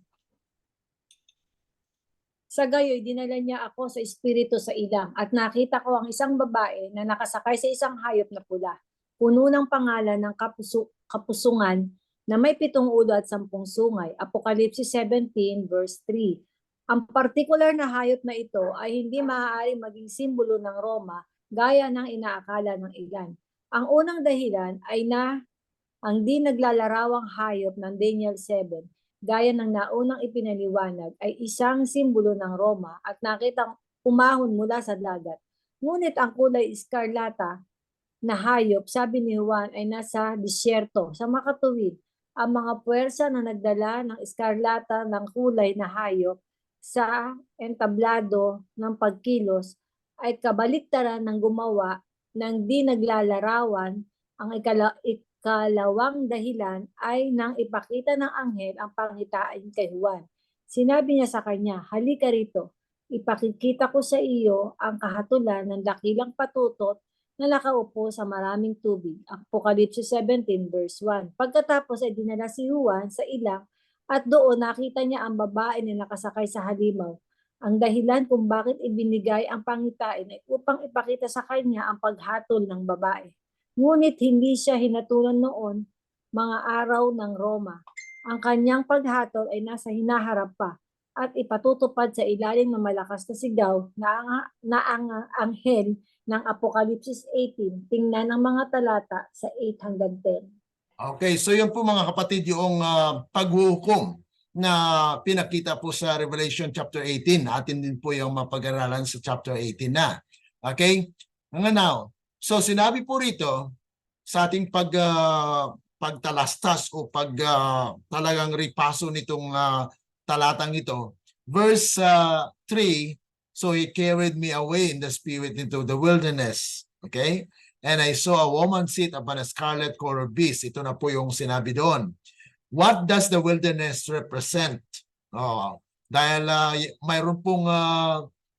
[SPEAKER 2] Sa gayoy, dinala niya ako sa espiritu sa ilang at nakita ko ang isang babae na nakasakay sa isang hayop na pula, puno ng pangalan ng kapusungan na may 7 ulo at 10 sungay. Apokalipsis 17 verse 3. Ang particular na hayop na ito ay hindi maaari maging simbolo ng Roma gaya ng inaakala ng ilan. Ang unang dahilan ay ang di naglalarawang hayop ng Daniel 7, gaya ng naunang ipinaliwanag, ay isang simbolo ng Roma at nakitang umahon mula sa dagat. Ngunit ang kulay iskarlata na hayop, sabi ni Juan, ay nasa disyerto sa makatuwid. Ang mga puwersa na nagdala ng iskarlata ng kulay na hayop sa entablado ng pagkilos ay kabaliktaran ng gumawa ng di naglalarawan. Ang ikalawang dahilan ay nang ipakita ng anghel ang pangitain kay Juan. Sinabi niya sa kanya, "Halika rito, ipakikita ko sa iyo ang kahatulan ng dakilang patutot na nakaupo sa maraming tubig." Apokalipsis 17 verse 1. Pagkatapos ay dinala si Juan sa ilang at doon nakita niya ang babae na nakasakay sa halimaw. Ang dahilan kung bakit ibinigay ang pangitain ay upang ipakita sa kanya ang paghatol ng babae. Ngunit hindi siya hinatulan noon mga araw ng Roma. Ang kanyang paghatol ay nasa hinaharap pa at ipatutupad sa ilalim ng malakas na sigaw na ang anghel ng Apokalipsis 18. Tingnan ang mga talata sa 8 hanggang 10.
[SPEAKER 1] Okay, so yun po mga kapatid yung paghuhukom na pinakita po sa Revelation chapter 18. Atin din po yung mapag-aralan sa chapter 18 na. Okay? Now, so sinabi po rito sa ating pagtalastas o talagang ripaso nitong talatang ito, verse 3, so he carried me away in the spirit into the wilderness. Okay? And I saw a woman sit upon a scarlet colored beast. Ito na po yung sinabi doon. What does the wilderness represent? Dahil mayroon pong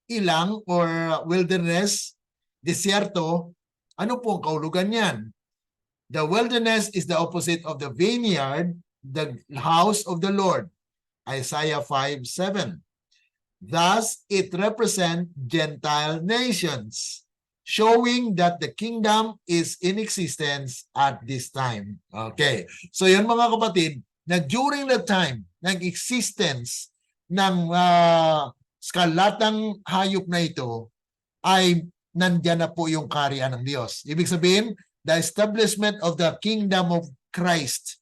[SPEAKER 1] ilang or wilderness, desierto, ano pong kaulugan niyan? The wilderness is the opposite of the vineyard, the house of the Lord. Isaiah 5:7. Thus, it represents Gentile nations, showing that the kingdom is in existence at this time. Okay. So yun mga kapatid, na during the time ng existence ng skalatang hayop na ito, ay nandyan na po yung kaharian ng Diyos. Ibig sabihin, the establishment of the kingdom of Christ,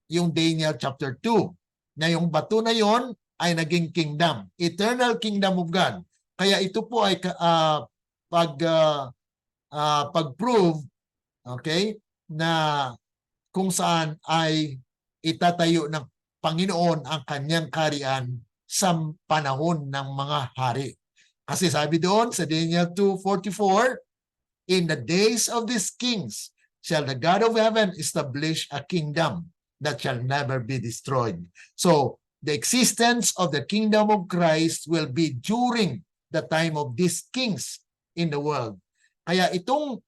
[SPEAKER 1] yung Daniel chapter 2, na yung bato na yon ay naging kingdom, eternal kingdom of God. Kaya ito po ay pag-prove, okay, na kung saan ay itatayo ng Panginoon ang kanyang kaharian sa panahon ng mga hari. Kasi sabi doon sa Daniel 2:44, in the days of these kings shall the God of heaven establish a kingdom that shall never be destroyed. So, the existence of the kingdom of Christ will be during the time of these kings in the world. Kaya itong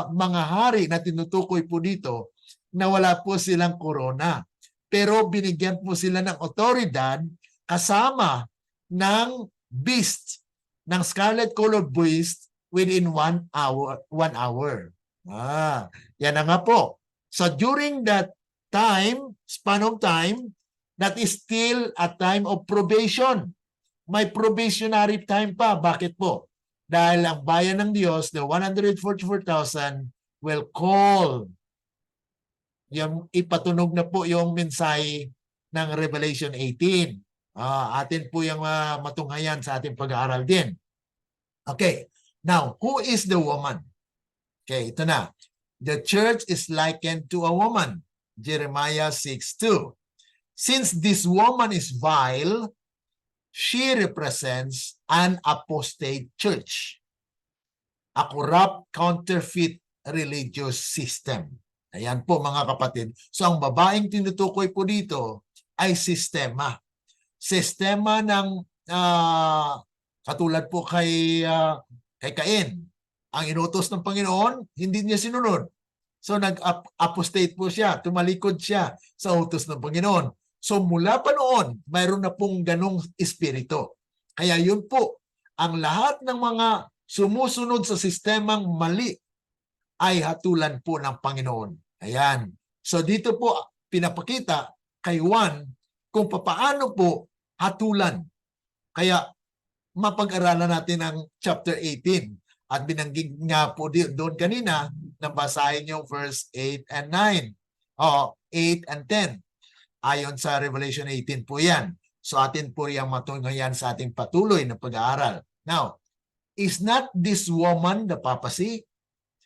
[SPEAKER 1] mga hari na tinutukoy po dito, na wala po silang korona, pero binigyan po sila ng otoridad kasama ng beast, ng scarlet-colored beast within 1 hour. 1 hour. Yan na nga po. So during that time, span of time, that is still a time of probation. May probationary time pa. Bakit po? Dahil ang bayan ng Diyos, the 144,000 will call. Yung ipatunog na po yung mensahe ng Revelation 18. Atin po yung matunghayan sa ating pag-aaral din. Okay. Now, who is the woman? Okay, ito na. The church is likened to a woman. Jeremiah 6:2. Since this woman is vile, she represents an apostate church, a corrupt, counterfeit religious system. Ayan po mga kapatid. So ang babaeng tinutukoy po dito ay sistema. Sistema ng katulad po kay Cain. Ang inutos ng Panginoon, hindi niya sinunod. So nag-apostate po siya, tumalikod siya sa utos ng Panginoon. So mula pa noon, mayroon na pong ganong espiritu. Kaya yun po, ang lahat ng mga sumusunod sa sistemang mali ay hatulan po ng Panginoon. Ayan. So dito po pinapakita kay Juan kung papaano po hatulan. Kaya mapag-aralan natin ang chapter 18. At binanggit nga po doon kanina, nabasahin yung verse 8 and 9. 8 and 10. Ayon sa Revelation 18 po yan. So atin po yung matunghayan sa ating patuloy na pag-aaral. Now, is not this woman the papacy?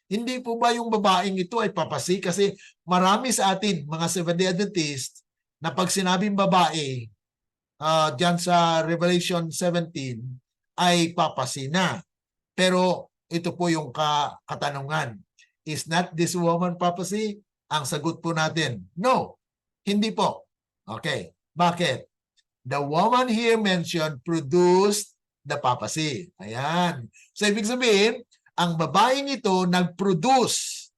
[SPEAKER 1] Hindi po ba yung babaeng ito ay papacy? Kasi marami sa atin, mga Seventh-day Adventist, na pag sinabing babae, dyan sa Revelation 17, ay papacy na. Pero ito po yung katanungan. Is not this woman papacy? Ang sagot po natin, no. Hindi po. Okay. Bakit? The woman here mentioned produced the papacy. Ayan. So ibig sabihin, ang babaeng ito nag-produce.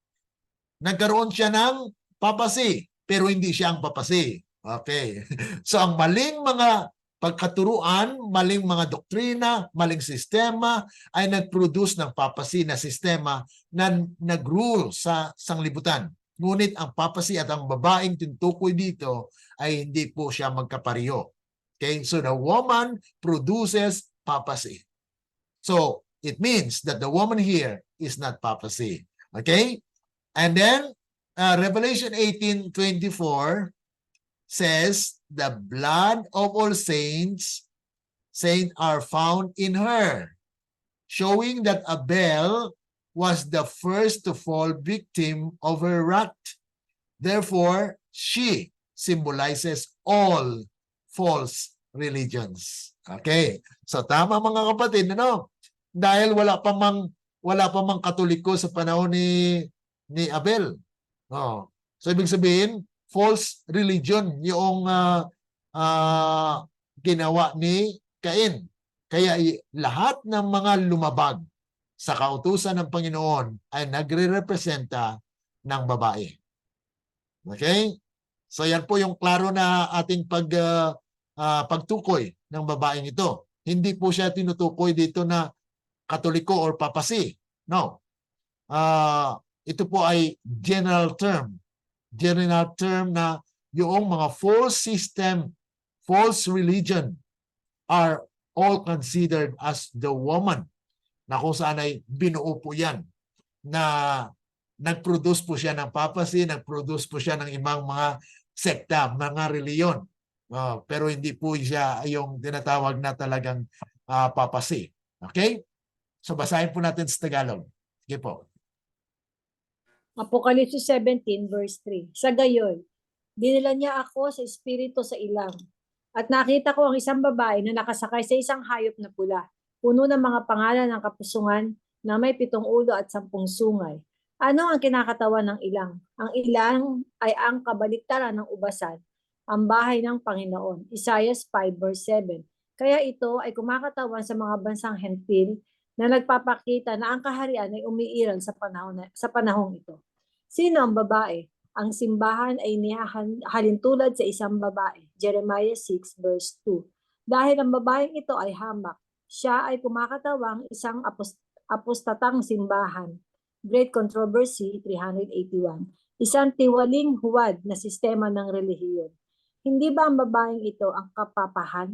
[SPEAKER 1] Nagkaroon siya ng papacy, pero hindi siya ang papacy. Okay. So ang maling mga pagkaturuan, maling mga doktrina, maling sistema ay nag-produce ng papacy na sistema na nag-rule sa sanglibutan. Ngunit ang papacy at ang babaeng tinutukoy dito ay hindi po siya magkapareho. Okay? So the woman produces papacy. So it means that the woman here is not papacy. Okay? And then Revelation 18:24 says, the blood of all saints are found in her, showing that Abel was the first to fall victim of her wrath. Therefore, she symbolizes all false religions. Okay. So tama mga kapatid, ano? Dahil wala pa mang Katoliko sa panahon ni Abel. So ibig sabihin, false religion yung ginawa ni Cain. Kaya lahat ng mga lumabag sa kautusan ng Panginoon ay nagre-representa ng babae. Okay? So yan po yung klaro na ating pagtukoy ng babaeng ito. Hindi po siya tinutukoy dito na Katoliko or papasi. No. Ito po ay general term. General term na yung mga false system, false religion are all considered as the woman, na kung saan ay binuo po yan, na nag-produce po siya ng papacy, nag-produce po siya ng ibang mga sekta, mga reliyon. Pero hindi po siya yung tinatawag na talagang papacy. Okay? So basahin po natin sa Tagalog. Sige po.
[SPEAKER 2] Apokalipsis 17 verse 3. Sa gayoy, dinala niya ako sa espiritu sa ilang. At nakita ko ang isang babae na nakasakay sa isang hayop na pula, puno ng mga pangalan ng kapusungan na may 7 ulo at 10 sungay. Ano ang kinakatawan ng ilang? Ang ilang ay ang kabaliktaran ng ubasan, ang bahay ng Panginoon. Isaiah 5 verse 7. Kaya ito ay kumakatawan sa mga bansang hentil na nagpapakita na ang kaharian ay umiiral sa panahong ito. Sino ang babae? Ang simbahan ay halintulad sa isang babae. Jeremiah 6 verse 2. Dahil ang babaeng ito ay hamak, siya ay kumakatawang isang apostatang simbahan. Great Controversy 381. Isang tiwaling huwad na sistema ng relihiyon. Hindi ba ang babaeng ito ang kapapahan?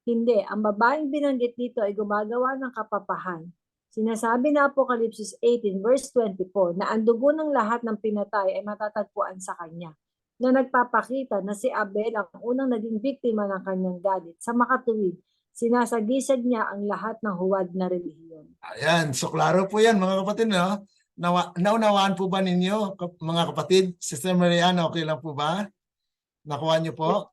[SPEAKER 2] Hindi. Ang babaeng binanggit dito ay gumagawa ng kapapahan. Sinasabi na Apokalipsis 18 verse 24 na ang dugo ng lahat ng pinatay ay matatagpuan sa kanya, na nagpapakita na si Abel ang unang naging biktima ng kanyang galit. Sa makatuwid, sinasagisag niya ang lahat ng huwad na relihiyon.
[SPEAKER 1] Ayan, so klaro po yan mga kapatid. No? Naunawaan po ba ninyo mga kapatid? Sister Mariana, okay lang po ba? Nakuha niyo po?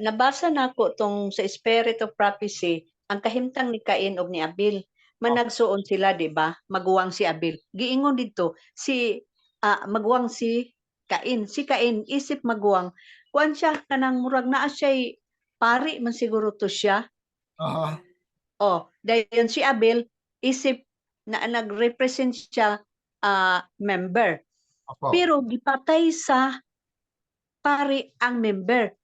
[SPEAKER 3] Nabasa na ko tong sa Spirit of Prophecy, ang kahimtang ni Cain ug ni Abel. Managsuon sila, di ba? Maguwang si Abel. Giingon dito, maguwang si Cain. Si Cain, isip maguwang. Kuan siya, kanang murag naa siya'y pari man siguro to siya. Dayon si Abel, isip na nag-represent siya member.
[SPEAKER 1] Opo.
[SPEAKER 3] Pero gipatay sa pari ang member.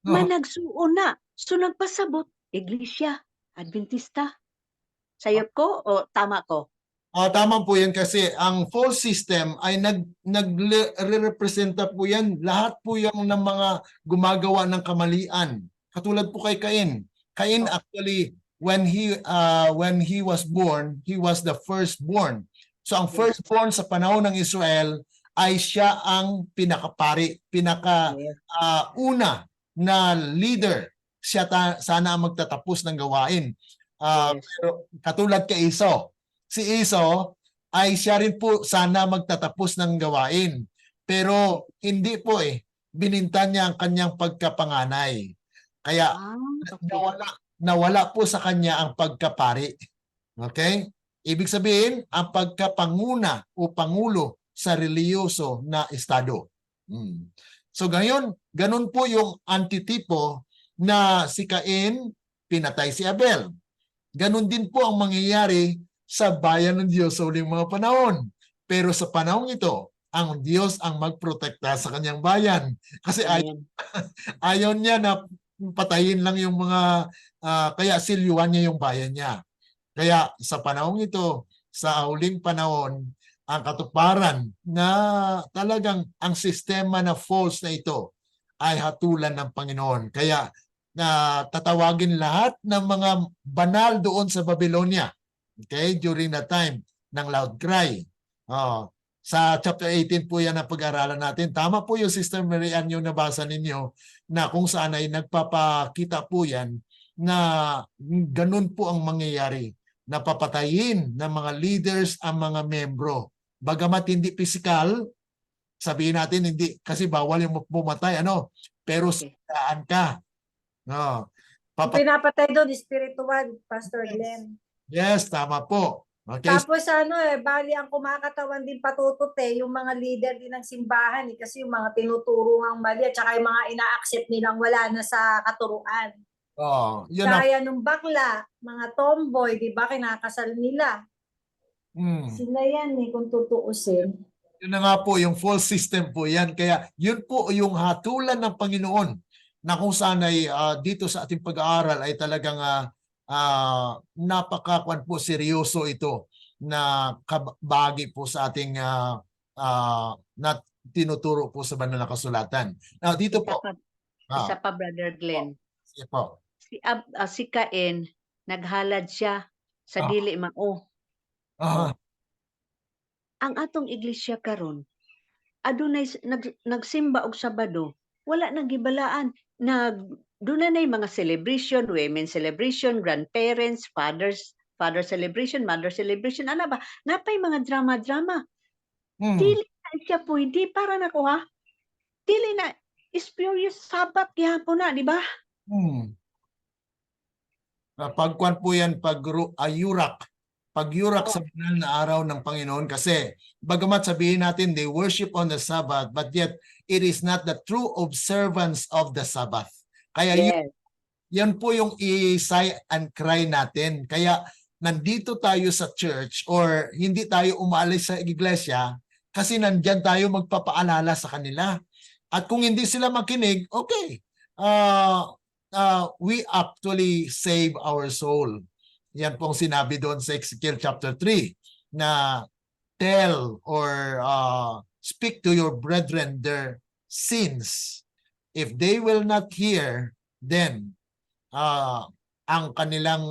[SPEAKER 3] Managsuon na. So nagpasabot, Iglesia, Adventista. Sayop ko o tama ko?
[SPEAKER 1] Tama po yan kasi ang false system ay nagre-representa po yan. Lahat po yung ng mga gumagawa ng kamalian. Katulad po kay Cain. Cain actually, when he was born, he was the firstborn. So ang firstborn sa panahon ng Israel ay siya ang pinakapari, una na leader. Siya sana ang magtatapos ng gawain. Pero katulad kay Esau, si Esau ay siya rin po sana magtatapos ng gawain. Pero hindi po bininta niya ang kanyang pagkapanganay. Kaya nawala po sa kanya ang pagkapari. Okay? Ibig sabihin, ang pagkapanguna o pangulo sa reliyoso na estado. So ganun po yung antitipo na si Cain pinatay si Abel. Ganun din po ang mangyayari sa bayan ng Diyos sa uling mga panahon. Pero sa panahon ito, ang Diyos ang magprotekta sa kanyang bayan. Kasi ayaw niya na patayin lang yung mga, kaya silyuan niya yung bayan niya. Kaya sa panahon ito, sa uling panahon, ang katuparan na talagang ang sistema na false na ito ay hatulan ng Panginoon. Kaya tatawagin lahat ng mga banal doon sa Babylonia. Okay? During that time ng loud cry. Sa chapter 18 po yan ang pag-aralan natin. Tama po yung Sister Marian yung nabasa ninyo na kung saan ay nagpapakita po yan na ganun po ang mangyayari. Napapatayin ng mga leaders ang mga membro. Bagamat hindi physical, sabihin natin hindi kasi bawal yung pumatay, pero saan ka.
[SPEAKER 2] Pinapatay doon, spiritual, Pastor Glenn.
[SPEAKER 1] Yes, tama po. Okay?
[SPEAKER 2] Tapos bali ang kumakatawan din patutute yung mga leader din ng simbahan kasi yung mga tinuturo ng mali at saka yung mga ina-accept nilang wala na sa katuruan.
[SPEAKER 1] Oh, yun ang
[SPEAKER 2] Kaya nung bakla, mga tomboy, di ba, kinakasal nila. Sila yan kung tutuusin.
[SPEAKER 1] yun na nga po, yung full system po yan. Kaya yun po yung hatulan ng Panginoon na kung saan ay dito sa ating pag-aaral ay talagang napakakuan po seryoso ito na kabagi po sa ating na tinuturo po sa banal na kasulatan. Now dito po.
[SPEAKER 3] Isa pa, Brother Glenn.
[SPEAKER 1] Sige po.
[SPEAKER 3] Si Cain, naghalad siya sa dili mao. Ang atong iglesia karon, adunay nagsimba og Sabado, wala nang gibalaan. Dunay mga celebration, women celebration, grandparents, father celebration, mother celebration, ana ba? Napay mga drama-drama. Dili na siya pwede para nako ha. Dili na spurious Sabat gihapon na, di ba?
[SPEAKER 1] Pagkuan po yan, pag-yurak sa banal na araw ng Panginoon kasi bagamat sabihin natin they worship on the Sabbath but yet it is not the true observance of the Sabbath. Kaya yan po yung i-sigh and cry natin. Kaya nandito tayo sa church or hindi tayo umaalis sa iglesia kasi nandyan tayo magpapaalala sa kanila. At kung hindi sila makinig, okay. We actually save our soul. Yan pong sinabi doon sa Ezekiel chapter 3 na tell or speak to your brethren their sins. If they will not hear, then ang kanilang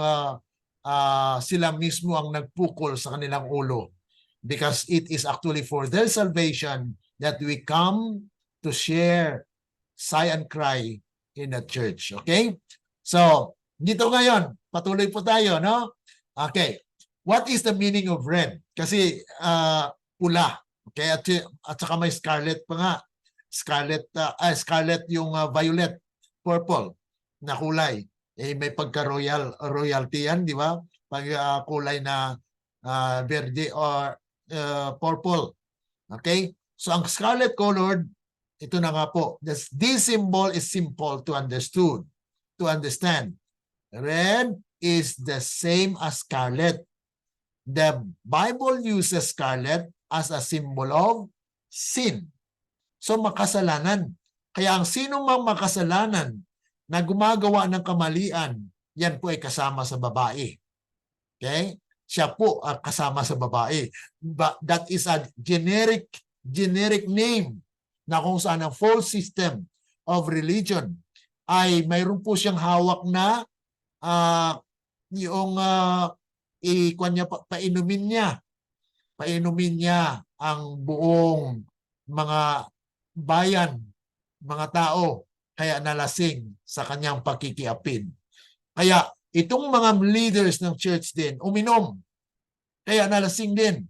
[SPEAKER 1] sila mismo ang nagpukol sa kanilang ulo. Because it is actually for their salvation that we come to share, sigh and cry in the church. Okay? So, dito ngayon, patuloy po tayo, no? Okay. What is the meaning of red? Kasi pula. Okay? At saka may scarlet pa nga. Scarlet yung violet, purple na kulay. May pagka-royalty yan, di ba? Pag kulay na verde or purple. Okay? So, ang scarlet colored, ito na nga po. This symbol is simple to understand. Red is the same as scarlet. The Bible uses scarlet as a symbol of sin. So makasalanan. Kaya ang sino mang makasalanan na gumagawa ng kamalian, yan po ay kasama sa babae. Okay? Siya po kasama sa babae. But that is a generic name na kung saan ang false system of religion ay mayroon po siyang hawak na yung painumin niya ang buong mga bayan, mga tao, kaya nalasing sa kanyang pakikiapin. Kaya itong mga leaders ng church din, uminom, kaya nalasing din.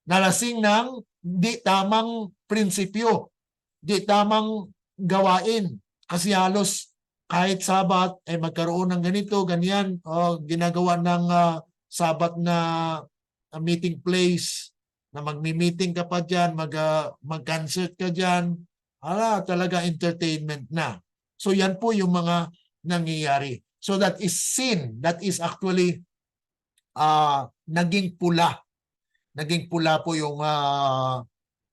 [SPEAKER 1] Nalasing ng di tamang prinsipyo, di tamang gawain. Kasi halos kahit Sabat ay magkaroon ng ganito, ganyan, ginagawa ng Sabat na meeting place, na magmi-meeting ka pa dyan, mag-concert ka dyan, talaga entertainment na. So yan po yung mga nangyayari. So that is sin. That is actually naging pula. Naging pula po yung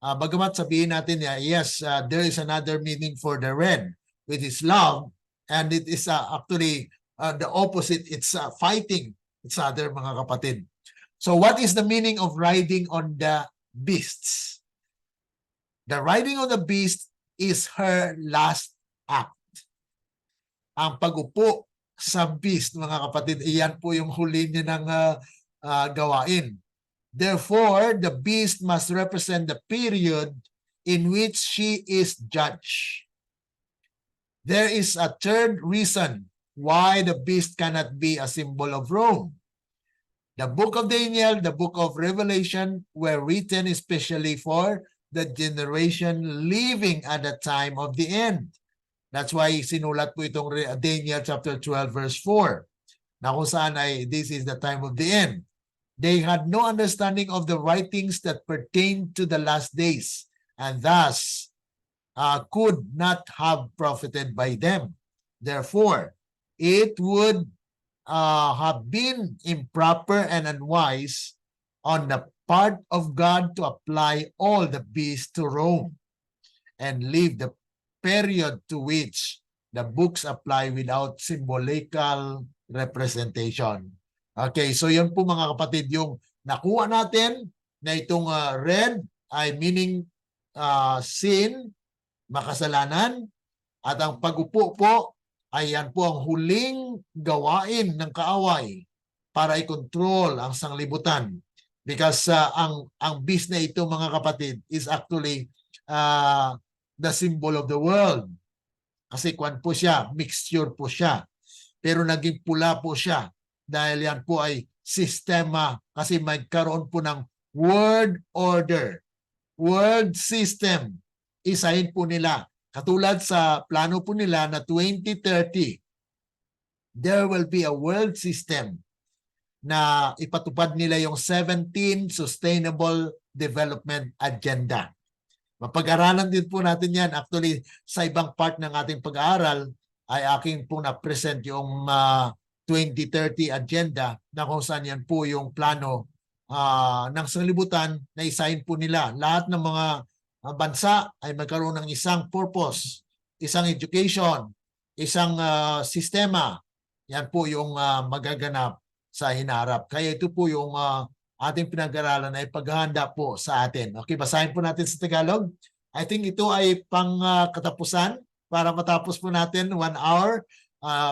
[SPEAKER 1] bagamat sabihin natin yes, there is another meaning for the red, which is love, and it is actually the opposite. It's fighting each other, mga kapatid. So what is the meaning of riding on the beasts? The riding on the beast is her last act. Ang pag-upo sa beast, mga kapatid, iyan po yung huli niya ng gawain. Therefore, the beast must represent the period in which she is judged. There is a third reason why the beast cannot be a symbol of Rome. The book of Daniel, the book of Revelation were written especially for the generation living at the time of the end. That's why sinulat po itong Daniel chapter 12 verse 4 na kung saan ay this is the time of the end. They had no understanding of the writings that pertain to the last days, and thus could not have profited by them. Therefore, it would have been improper and unwise on the part of God to apply all the beasts to Rome and leave the period to which the books apply without symbolical representation. Okay, so yun po mga kapatid, yung nakuha natin na itong red ay meaning sin, makasalanan, at ang pag-upo po ay yan po ang huling gawain ng kaaway para i-control ang sanglibutan. Because ang beast na ito mga kapatid is actually the symbol of the world. Kasi kwan po siya, mixture po siya. Pero naging pula po siya dahil yan po ay sistema kasi magkaroon po ng world order, world system. Isahin po nila. Katulad sa plano po nila na 2030, there will be a world system na ipatupad nila yung 17 Sustainable Development Agenda. Mapag-aralan din po natin yan. Actually, sa ibang part ng ating pag-aaral ay aking po na-present yung 2030 agenda na kung saan yan po yung plano ng sanglibutan na isahin po nila. Lahat ng mga bansa ay magkaroon ng isang purpose, isang education, isang sistema. Yan po yung magaganap sa hinaharap. Kaya ito po yung ating pinag-aralan ay paghahanda po sa atin. Okay, basahin po natin sa Tagalog. I think ito ay pang katapusan para matapos po natin 1 hour.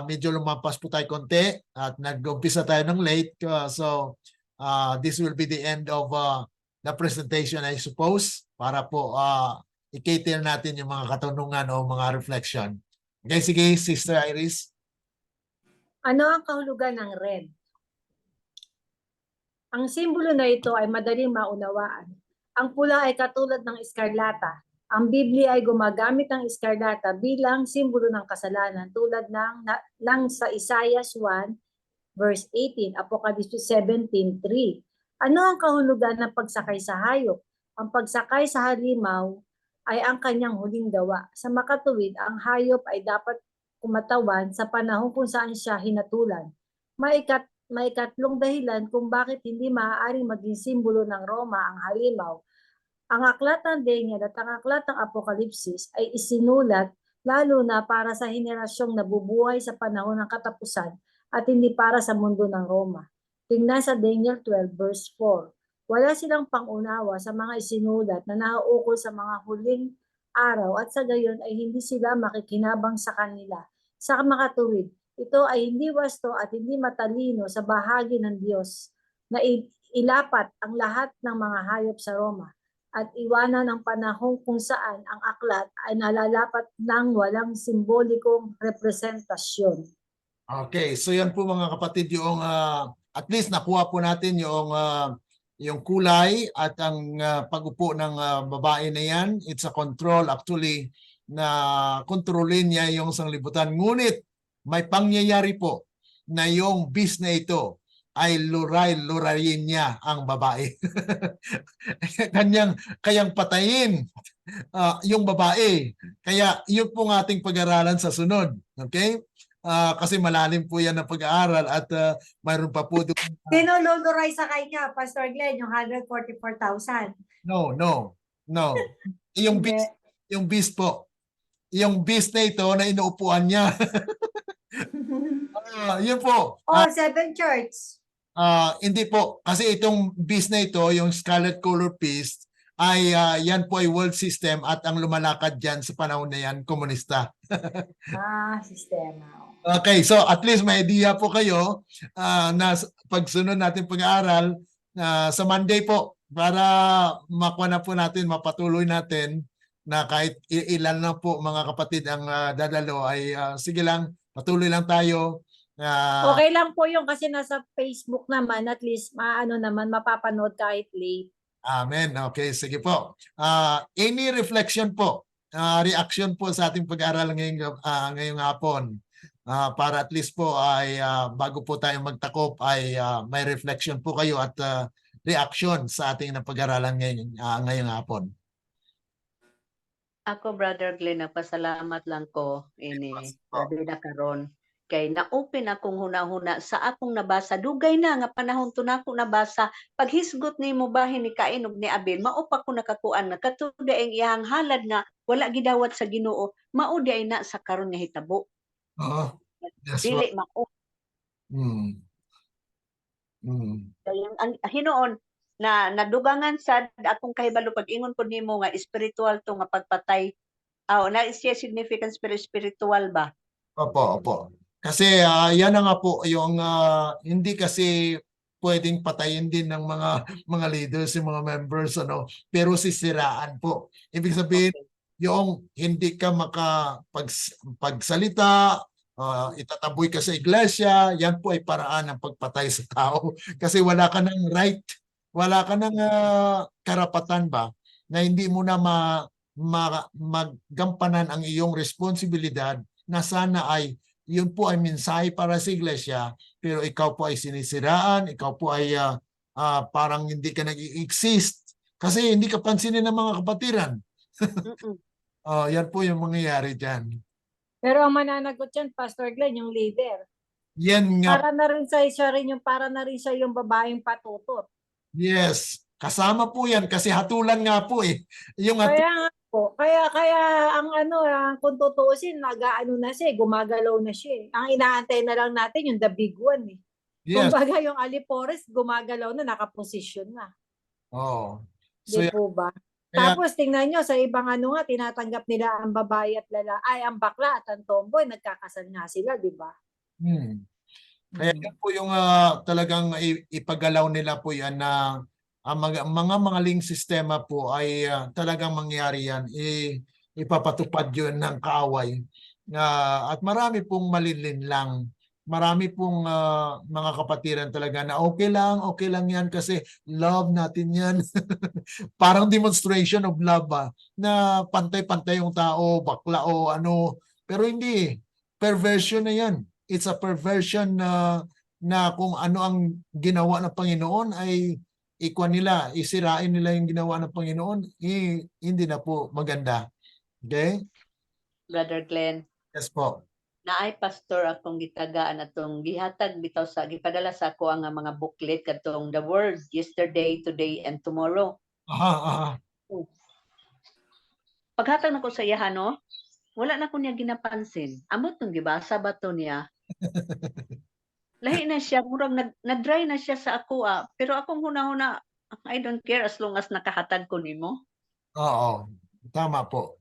[SPEAKER 1] Medyo lumampas po tayo konti at nag-umpisa tayo ng late. So this will be the end of the presentation, I suppose, para po i-cater natin yung mga katanungan o mga reflection. Okay, sige, Sister Iris.
[SPEAKER 2] Ano ang kahulugan ng red? Ang simbolo na ito ay madaling maunawaan. Ang pula ay katulad ng eskarlata. Ang Biblia ay gumagamit ng eskarlata bilang simbolo ng kasalanan tulad ng sa Isaiah 1 verse 18, Apocalypse 17:3. Ano ang kahulugan ng pagsakay sa hayop? Ang pagsakay sa halimaw ay ang kanyang huling gawa. Sa makatuwid, ang hayop ay dapat kumatawan sa panahon kung saan siya hinatulan. May ikatlong dahilan kung bakit hindi maaaring maging simbolo ng Roma ang halimaw. Ang aklat ng Daniel at ang aklat ng Apokalipsis ay isinulat lalo na para sa henerasyong nabubuhay sa panahon ng katapusan at hindi para sa mundo ng Roma. Tingnan sa Daniel 12 verse 4. Wala silang pangunawa sa mga isinulat na nauukol sa mga huling araw at sa gayon ay hindi sila makikinabang sa kanila. Sa makatuwid, ito ay hindi wasto at hindi matalino sa bahagi ng Diyos na ilapat ang lahat ng mga hayop sa Roma at iwanan ang panahon kung saan ang aklat ay nalalapat ng walang simbolikong representasyon.
[SPEAKER 1] Okay, so yan po mga kapatid yung at least nakuha po natin yung kulay at ang pag-upo ng babae na yan. It's a control actually na kontrolin niya yung sanglibutan. Ngunit may pangyayari po na yung beast na ito ay lurayin niya ang babae. Kayang patayin yung babae. Kaya yun po ng ating pag-aralan sa sunod. Okay? Kasi malalim po yan ang pag-aaral at mayroon pa po doon.
[SPEAKER 2] Sino luluray sa kanya, Pastor Glenn, yung 144,000?
[SPEAKER 1] No. Yung beast po. Yung beast na ito na inuupuan niya. Yun po.
[SPEAKER 2] Seven Church.
[SPEAKER 1] Hindi po. Kasi itong beast na ito, yung scarlet color beast, ay yan po ay world system at ang lumalakad dyan sa panahon na yan, komunista.
[SPEAKER 2] Sistema.
[SPEAKER 1] Okay, so at least may idea po kayo na pagsunod natin pag-aaral sa Monday po para makuha na po natin, mapatuloy natin na kahit ilan na po mga kapatid ang dadalo ay sige lang, patuloy lang tayo.
[SPEAKER 2] Okay lang po yung kasi nasa Facebook naman, at least naman mapapanood kahit late.
[SPEAKER 1] Amen. Okay, sige po. Any reflection po, reaction po sa ating pag-aaral ngayong hapon? para at least po ay bago po tayo magtakop ay may reflection po kayo at reaction sa ating napag-aralan ngayong hapon.
[SPEAKER 3] Ako, Brother Glenn, nagpasalamat lang ko ini gabi na karon kay na-open akong huna-huna sa akong nabasa. Dugay na nga panahon to na ako nabasa. Paghisgot ni mo bahin ni Cain ug ni Abel, mao pa ko nakakuan nga katuda ang iyang halad nga wala gidawat sa Ginoo. Mao di ay na sa karon nga hitabo.
[SPEAKER 1] Oo. Yes,
[SPEAKER 3] Dili mao.
[SPEAKER 1] Mm.
[SPEAKER 3] Kaya ang hinuon na nadugangan sad akong kahibalo pag-ingon pod nimo nga spiritual to nga pagpatay. Na siya significance pero spiritual ba?
[SPEAKER 1] Opo, opo. Kasi yan na nga po yung hindi kasi pwedeng patayin din ng mga leaders, yung mga members, ano, pero sisiraan po. Ibig sabihin,
[SPEAKER 3] Okay.
[SPEAKER 1] yung hindi ka pagsalita, itataboy ka sa iglesia, yan po ay paraan ng pagpatay sa tao. Kasi wala ka ng right, wala ka ng karapatan ba na hindi mo na magampanan ang iyong responsibilidad na sana ay yun po ay mensahe para sa iglesia, pero ikaw po ay sinisiraan, ikaw po ay parang hindi ka nag-exist kasi hindi ka pansinin ng mga kapatiran.
[SPEAKER 3] Mm-mm.
[SPEAKER 1] Yan po yung mangyayari dyan.
[SPEAKER 2] Pero ang mananagot yan, Pastor Glenn, yung leader.
[SPEAKER 1] Yan nga,
[SPEAKER 2] Para na rin siya yung babaeng patutot.
[SPEAKER 1] yes. Kasama po yan kasi hatulan nga po eh. Yung
[SPEAKER 2] Kaya nga po, kaya ang kung tutuusin, na siya, gumagalaw na siya. Ang inaantay na lang natin yung the big one eh.
[SPEAKER 1] yes.
[SPEAKER 2] Kumbaga yung Alipores, gumagalaw na, nakaposisyon na.
[SPEAKER 1] Oh. So
[SPEAKER 2] Di
[SPEAKER 1] yan,
[SPEAKER 2] po ba?
[SPEAKER 1] kaya
[SPEAKER 2] Tapos tingnan nyo, sa ibang tinatanggap nila ang babae at ang bakla at ang tomboy, nagkakasal nga sila, di ba?
[SPEAKER 1] Kaya yan po yung talagang ipagalaw nila po yan na ang mga mangaling sistema po ay talagang mangyari yan. Ipapatupad yun ng kaaway. At marami pong malilinlang. Marami pong mga kapatiran talaga na okay lang yan kasi love natin yan. Parang demonstration of love na pantay-pantay yung tao, bakla o ano. Pero hindi. Perversion na yan. It's a perversion na kung ano ang ginawa ng Panginoon ay isirain nila yung ginawa ng Panginoon, hindi na po maganda. Okay?
[SPEAKER 3] Brother Glenn,
[SPEAKER 1] Yes po.
[SPEAKER 3] naay pastor akong gitagaan atong gihatag bitaw sa gipadala sa ako ang mga booklet katong The Word, Yesterday, Today, and Tomorrow.
[SPEAKER 1] Aha.
[SPEAKER 3] Paghatag nako sa iya no, wala na ko niya ginapansin. Amot nung gibasa ba to niya? Lahi na siya, murag nag-dry na siya sa ako Pero akong huna-huna, I don't care as long as nakahatag ko nimo.
[SPEAKER 1] Oo. Tama po.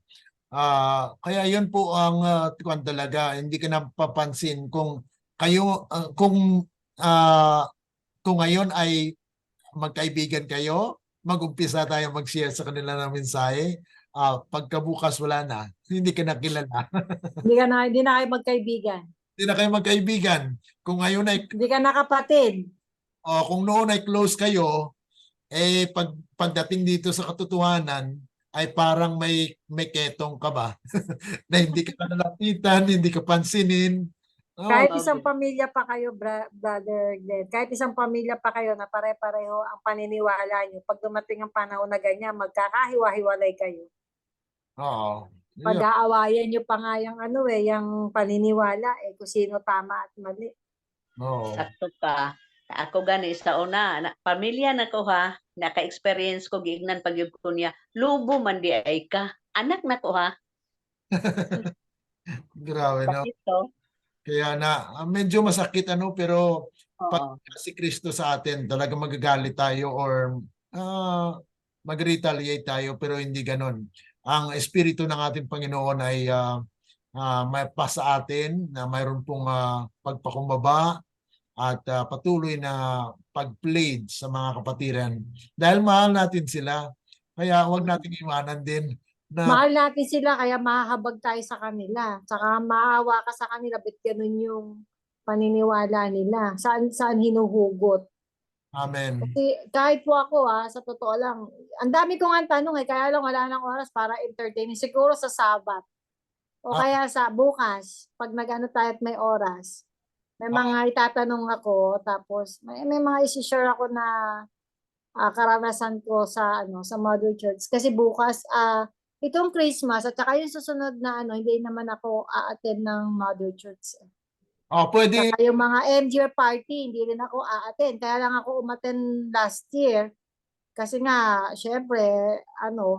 [SPEAKER 1] Kaya yun po ang kung talaga, hindi ka napapansin kung kayo, kung ngayon ay magkaibigan kayo, mag-umpisa tayo mag-share sa kanila ng mensahe. Pagkabukas wala na, hindi ka nakilala.
[SPEAKER 2] Hindi na kayo magkaibigan.
[SPEAKER 1] Hindi na kayo magkaibigan. Kung ngayon ay,
[SPEAKER 2] Hindi ka nakapatid.
[SPEAKER 1] kung noon ay close kayo, pagdating dito sa katotohanan, ay parang may ketong ka ba? Na hindi ka nalapitan, hindi ka pansinin.
[SPEAKER 2] Kahit
[SPEAKER 3] okay.
[SPEAKER 2] isang pamilya pa kayo, Brother Glenn, kahit isang pamilya pa kayo na pare-pareho ang paniniwala nyo, pag dumating ang panahon na ganyan, magkakahiwa-hiwalay kayo.
[SPEAKER 1] Oo. Yeah.
[SPEAKER 2] Pag-aawayan nyo pa nga yung paniniwala, kung sino tama at mali.
[SPEAKER 1] Oo.
[SPEAKER 3] Sakto ka. Ako gani sa una, pamilya na ko naka-experience ko giignan pagyud ko niya, lubo man di ay ka. Anak na ko
[SPEAKER 1] Grabe, no?
[SPEAKER 3] Sakito.
[SPEAKER 1] Kaya medyo masakit pero pag
[SPEAKER 3] Oo.
[SPEAKER 1] si Kristo sa atin, talaga magagalit tayo or mag-retaliate tayo pero hindi ganon. Ang Espiritu ng ating Panginoon ay may pa sa atin na mayroon pong pagpakumbaba at patuloy na pag-plead sa mga kapatiran. Dahil mahal natin sila, kaya huwag nating iwanan din na
[SPEAKER 2] Mahal natin sila, kaya mahahabag tayo sa kanila. Saka maawa ka sa kanila, ba't ganun yung paniniwala nila? Saan hinuhugot?
[SPEAKER 1] amen.
[SPEAKER 2] Kasi kahit po ako sa totoo lang, ang dami ko nga tanong kaya lang wala nang oras para entertaining. Siguro sa Sabat. O
[SPEAKER 1] Ah.
[SPEAKER 2] kaya sa bukas, pag nag-ano tayo at may oras, may
[SPEAKER 1] Ah.
[SPEAKER 2] mga itatanong ako, tapos may mga isi-share ako na karanasan ko sa sa Mother Church. Kasi bukas, itong Christmas at saka yung susunod na hindi naman ako a-attend ng Mother Church.
[SPEAKER 1] Pwede,
[SPEAKER 2] Saka yung mga end-year party, hindi rin ako a-attend. Kaya lang ako umattend last year. Kasi nga, syempre,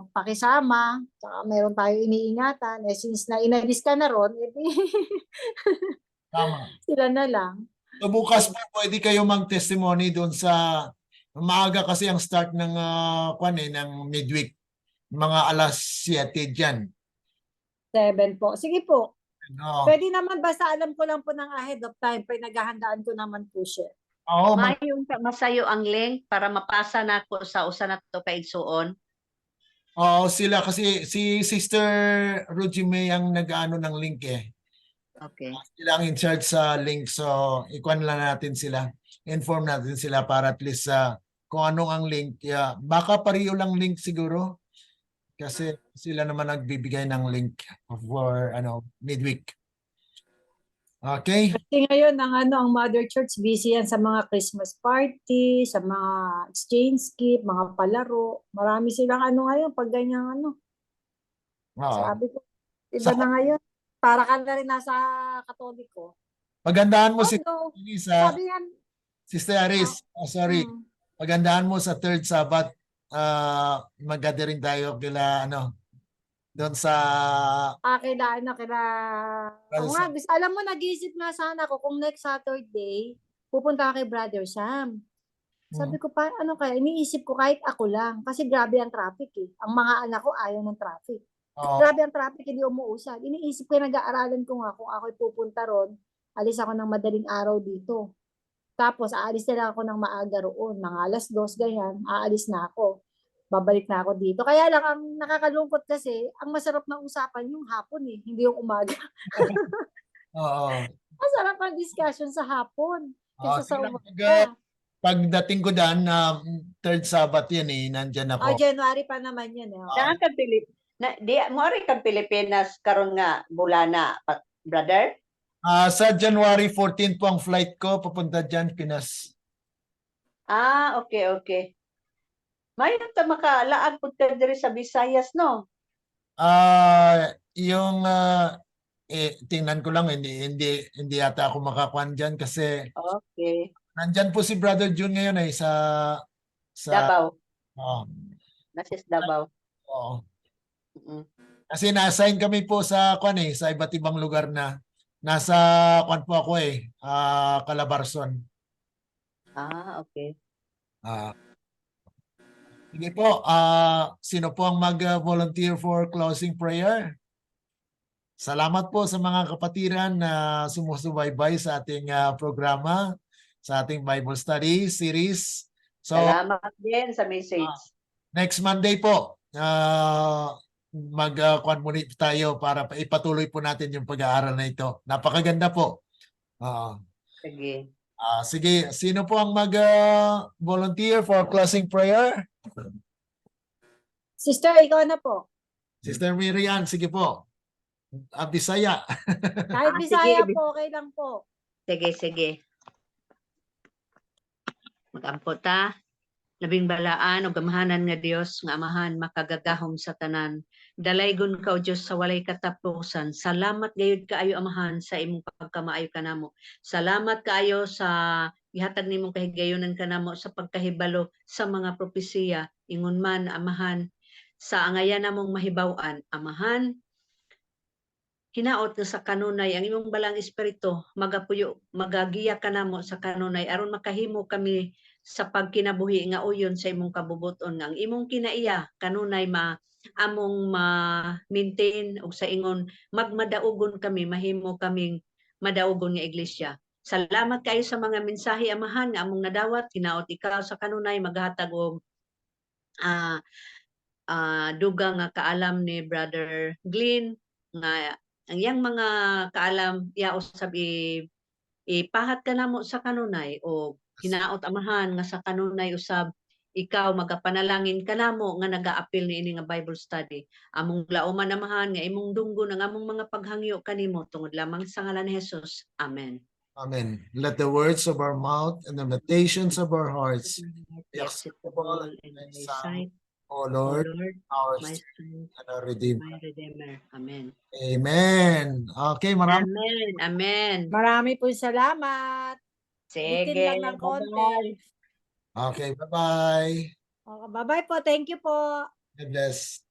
[SPEAKER 2] pakisama, saka meron tayo iniingatan. Since na inalis ka na ron, edi
[SPEAKER 1] tama.
[SPEAKER 2] sila na lang.
[SPEAKER 1] So bukas po pwede kayo mag-testimony doon sa maaga kasi ang start ng ng midweek, mga alas 7 diyan.
[SPEAKER 2] 7 po. Sige po.
[SPEAKER 1] No.
[SPEAKER 2] Pwede naman, basta alam ko lang po ng ahead of time. Pinaghahandaan ko naman po siya.
[SPEAKER 1] Oo,
[SPEAKER 3] Maayong masayo ang link para mapasa na ko sa usa na to ka igsuon.
[SPEAKER 1] sila kasi si Sister Ruji May ang nag-ano ng link eh.
[SPEAKER 3] Okay.
[SPEAKER 1] Sila ang in charge sa link, so ikuan lang natin sila. Inform natin sila para at least kung anong ang link. Baka pareho lang link siguro kasi sila naman nagbibigay ng link for midweek. Okay?
[SPEAKER 2] Kasi ngayon, ang Mother Church, busy yan sa mga Christmas party, sa mga exchange gift, mga palaro. Marami silang ngayon, pag ganyan
[SPEAKER 1] Oo.
[SPEAKER 2] Sabi ko, iba na ngayon. Para ka na rin nasa Katoliko.
[SPEAKER 1] Pagandahan mo si
[SPEAKER 2] Although,
[SPEAKER 1] sa
[SPEAKER 2] sabi nga,
[SPEAKER 1] Sister Aris. Sorry. Pagandahan mo sa third Sabbath. Mag-gathering tayo kila doon sa
[SPEAKER 2] Oo nga, alam mo, nag-iisip nga sana ako kung next Saturday, pupunta ka kay Brother Sam. Sabi ko pa, iniisip ko kahit ako lang. Kasi grabe ang traffic eh. Ang mga anak ko ayaw ng traffic. Grabe ang traffic, hindi umuusad. Iniisip ko, nag-aaralan ko nga kung ako'y pupunta ron, alis ako ng madaling araw dito. Tapos, aalis na lang ako ng maaga roon. Mga alas 2, ganyan, aalis na ako. Babalik na ako dito. Kaya lang, ang nakakalungkot kasi, ang masarap na usapan yung hapon eh, hindi yung umaga.
[SPEAKER 1] Oo.
[SPEAKER 2] Masarap ang discussion sa hapon kaysa sa
[SPEAKER 1] Tingnan,
[SPEAKER 2] umaga.
[SPEAKER 1] pagdating ko dyan, third Sabbath yan eh, nandyan ako.
[SPEAKER 2] January pa naman yun eh.
[SPEAKER 3] Daan ka mo ari kang Pilipinas karon nga bulana, brother?
[SPEAKER 1] Sa January 14 po ang flight ko, papunta dyan, Pinas.
[SPEAKER 3] Okay. Mayon ta makalaag pud ka diri sa Visayas, no?
[SPEAKER 1] Yung tingnan ko lang, hindi yata ako makakuan dyan kasi
[SPEAKER 3] Okay.
[SPEAKER 1] nandyan po si Brother June ngayon eh, sa
[SPEAKER 3] Davao.
[SPEAKER 1] Oo.
[SPEAKER 3] Nasis Davao.
[SPEAKER 1] Oo.
[SPEAKER 3] Mm.
[SPEAKER 1] Kasi na-assign kami po sa sa iba't ibang lugar na nasa po ako eh, Calabarzon.
[SPEAKER 3] Okay.
[SPEAKER 1] Sige po, sino po ang mag-volunteer for closing prayer? Salamat po sa mga kapatiran na sumusubaybay sa ating programa, sa ating Bible study series. So,
[SPEAKER 3] Salamat din sa message.
[SPEAKER 1] Next Monday po, mag-muna tayo para ipatuloy po natin yung pag-aaral na ito. Napakaganda po.
[SPEAKER 3] Sige.
[SPEAKER 1] Sige, sino po ang mag-volunteer for closing prayer?
[SPEAKER 2] Sister, ikaw na po.
[SPEAKER 1] Sister Miriam, sige po. Bisaya.
[SPEAKER 2] Kahit Bisaya po, okay lang po.
[SPEAKER 3] Sige. Mag-ampo ta. Labing balaan o gamahanan nga Dios nga amahan makagagahom sa tanan. Dalaygon ka o Diyos sa walay katapusan. Salamat gayud kaayo amahan sa imong pagkamaayo kanamo. Salamat kaayo sa ihatag nimong kahigayonan kanamo sa pagkahibalo sa mga propesiya. Ingon man amahan sa angayan namong mahibaw-an. Amahan, hinaot nga sa kanunay ang imong balang espiritu magagiya kanamo sa kanunay aron makahimo kami sa pagkinabuhi nga uyon sa imong kabubuton nga ang imong kinaiya kanunay among ma-maintain og sa ingon magmadaugon kami, mahimo kaming madaugon nga iglesia. Salamat kayo sa mga mensahe amahan nga among nadawat, hinaot ikaw sa kanunay maghatag og dugang nga kaalam ni Brother Glenn nga ang iyang mga kaalam usab ipahat ka namo sa kanunay o hinaot amahan nga sa kanunay usab ikaw magapanalangin kanamo nga nagaapil niini nga Bible study. Among lauman namahan nga imong dunggo ng among mga paghangyo kanimo tungod lamang sa ngalan ni Jesus. Amen.
[SPEAKER 1] Amen. Let the words of our mouth and the meditations of our hearts
[SPEAKER 3] Be acceptable in thy sight,
[SPEAKER 1] O
[SPEAKER 3] O
[SPEAKER 1] Lord,
[SPEAKER 3] Lord,
[SPEAKER 1] our
[SPEAKER 3] my
[SPEAKER 1] strength
[SPEAKER 3] strength,
[SPEAKER 1] and our Redeemer.
[SPEAKER 3] my Redeemer. Amen.
[SPEAKER 1] Amen. Okay, maraming
[SPEAKER 3] Amen. Amen.
[SPEAKER 2] Marami po salamat. Bitin
[SPEAKER 3] Sige,
[SPEAKER 2] lang ng konti.
[SPEAKER 3] bye-bye.
[SPEAKER 1] Okay, bye-bye.
[SPEAKER 2] Okay, bye-bye po. Thank you po.
[SPEAKER 1] God bless.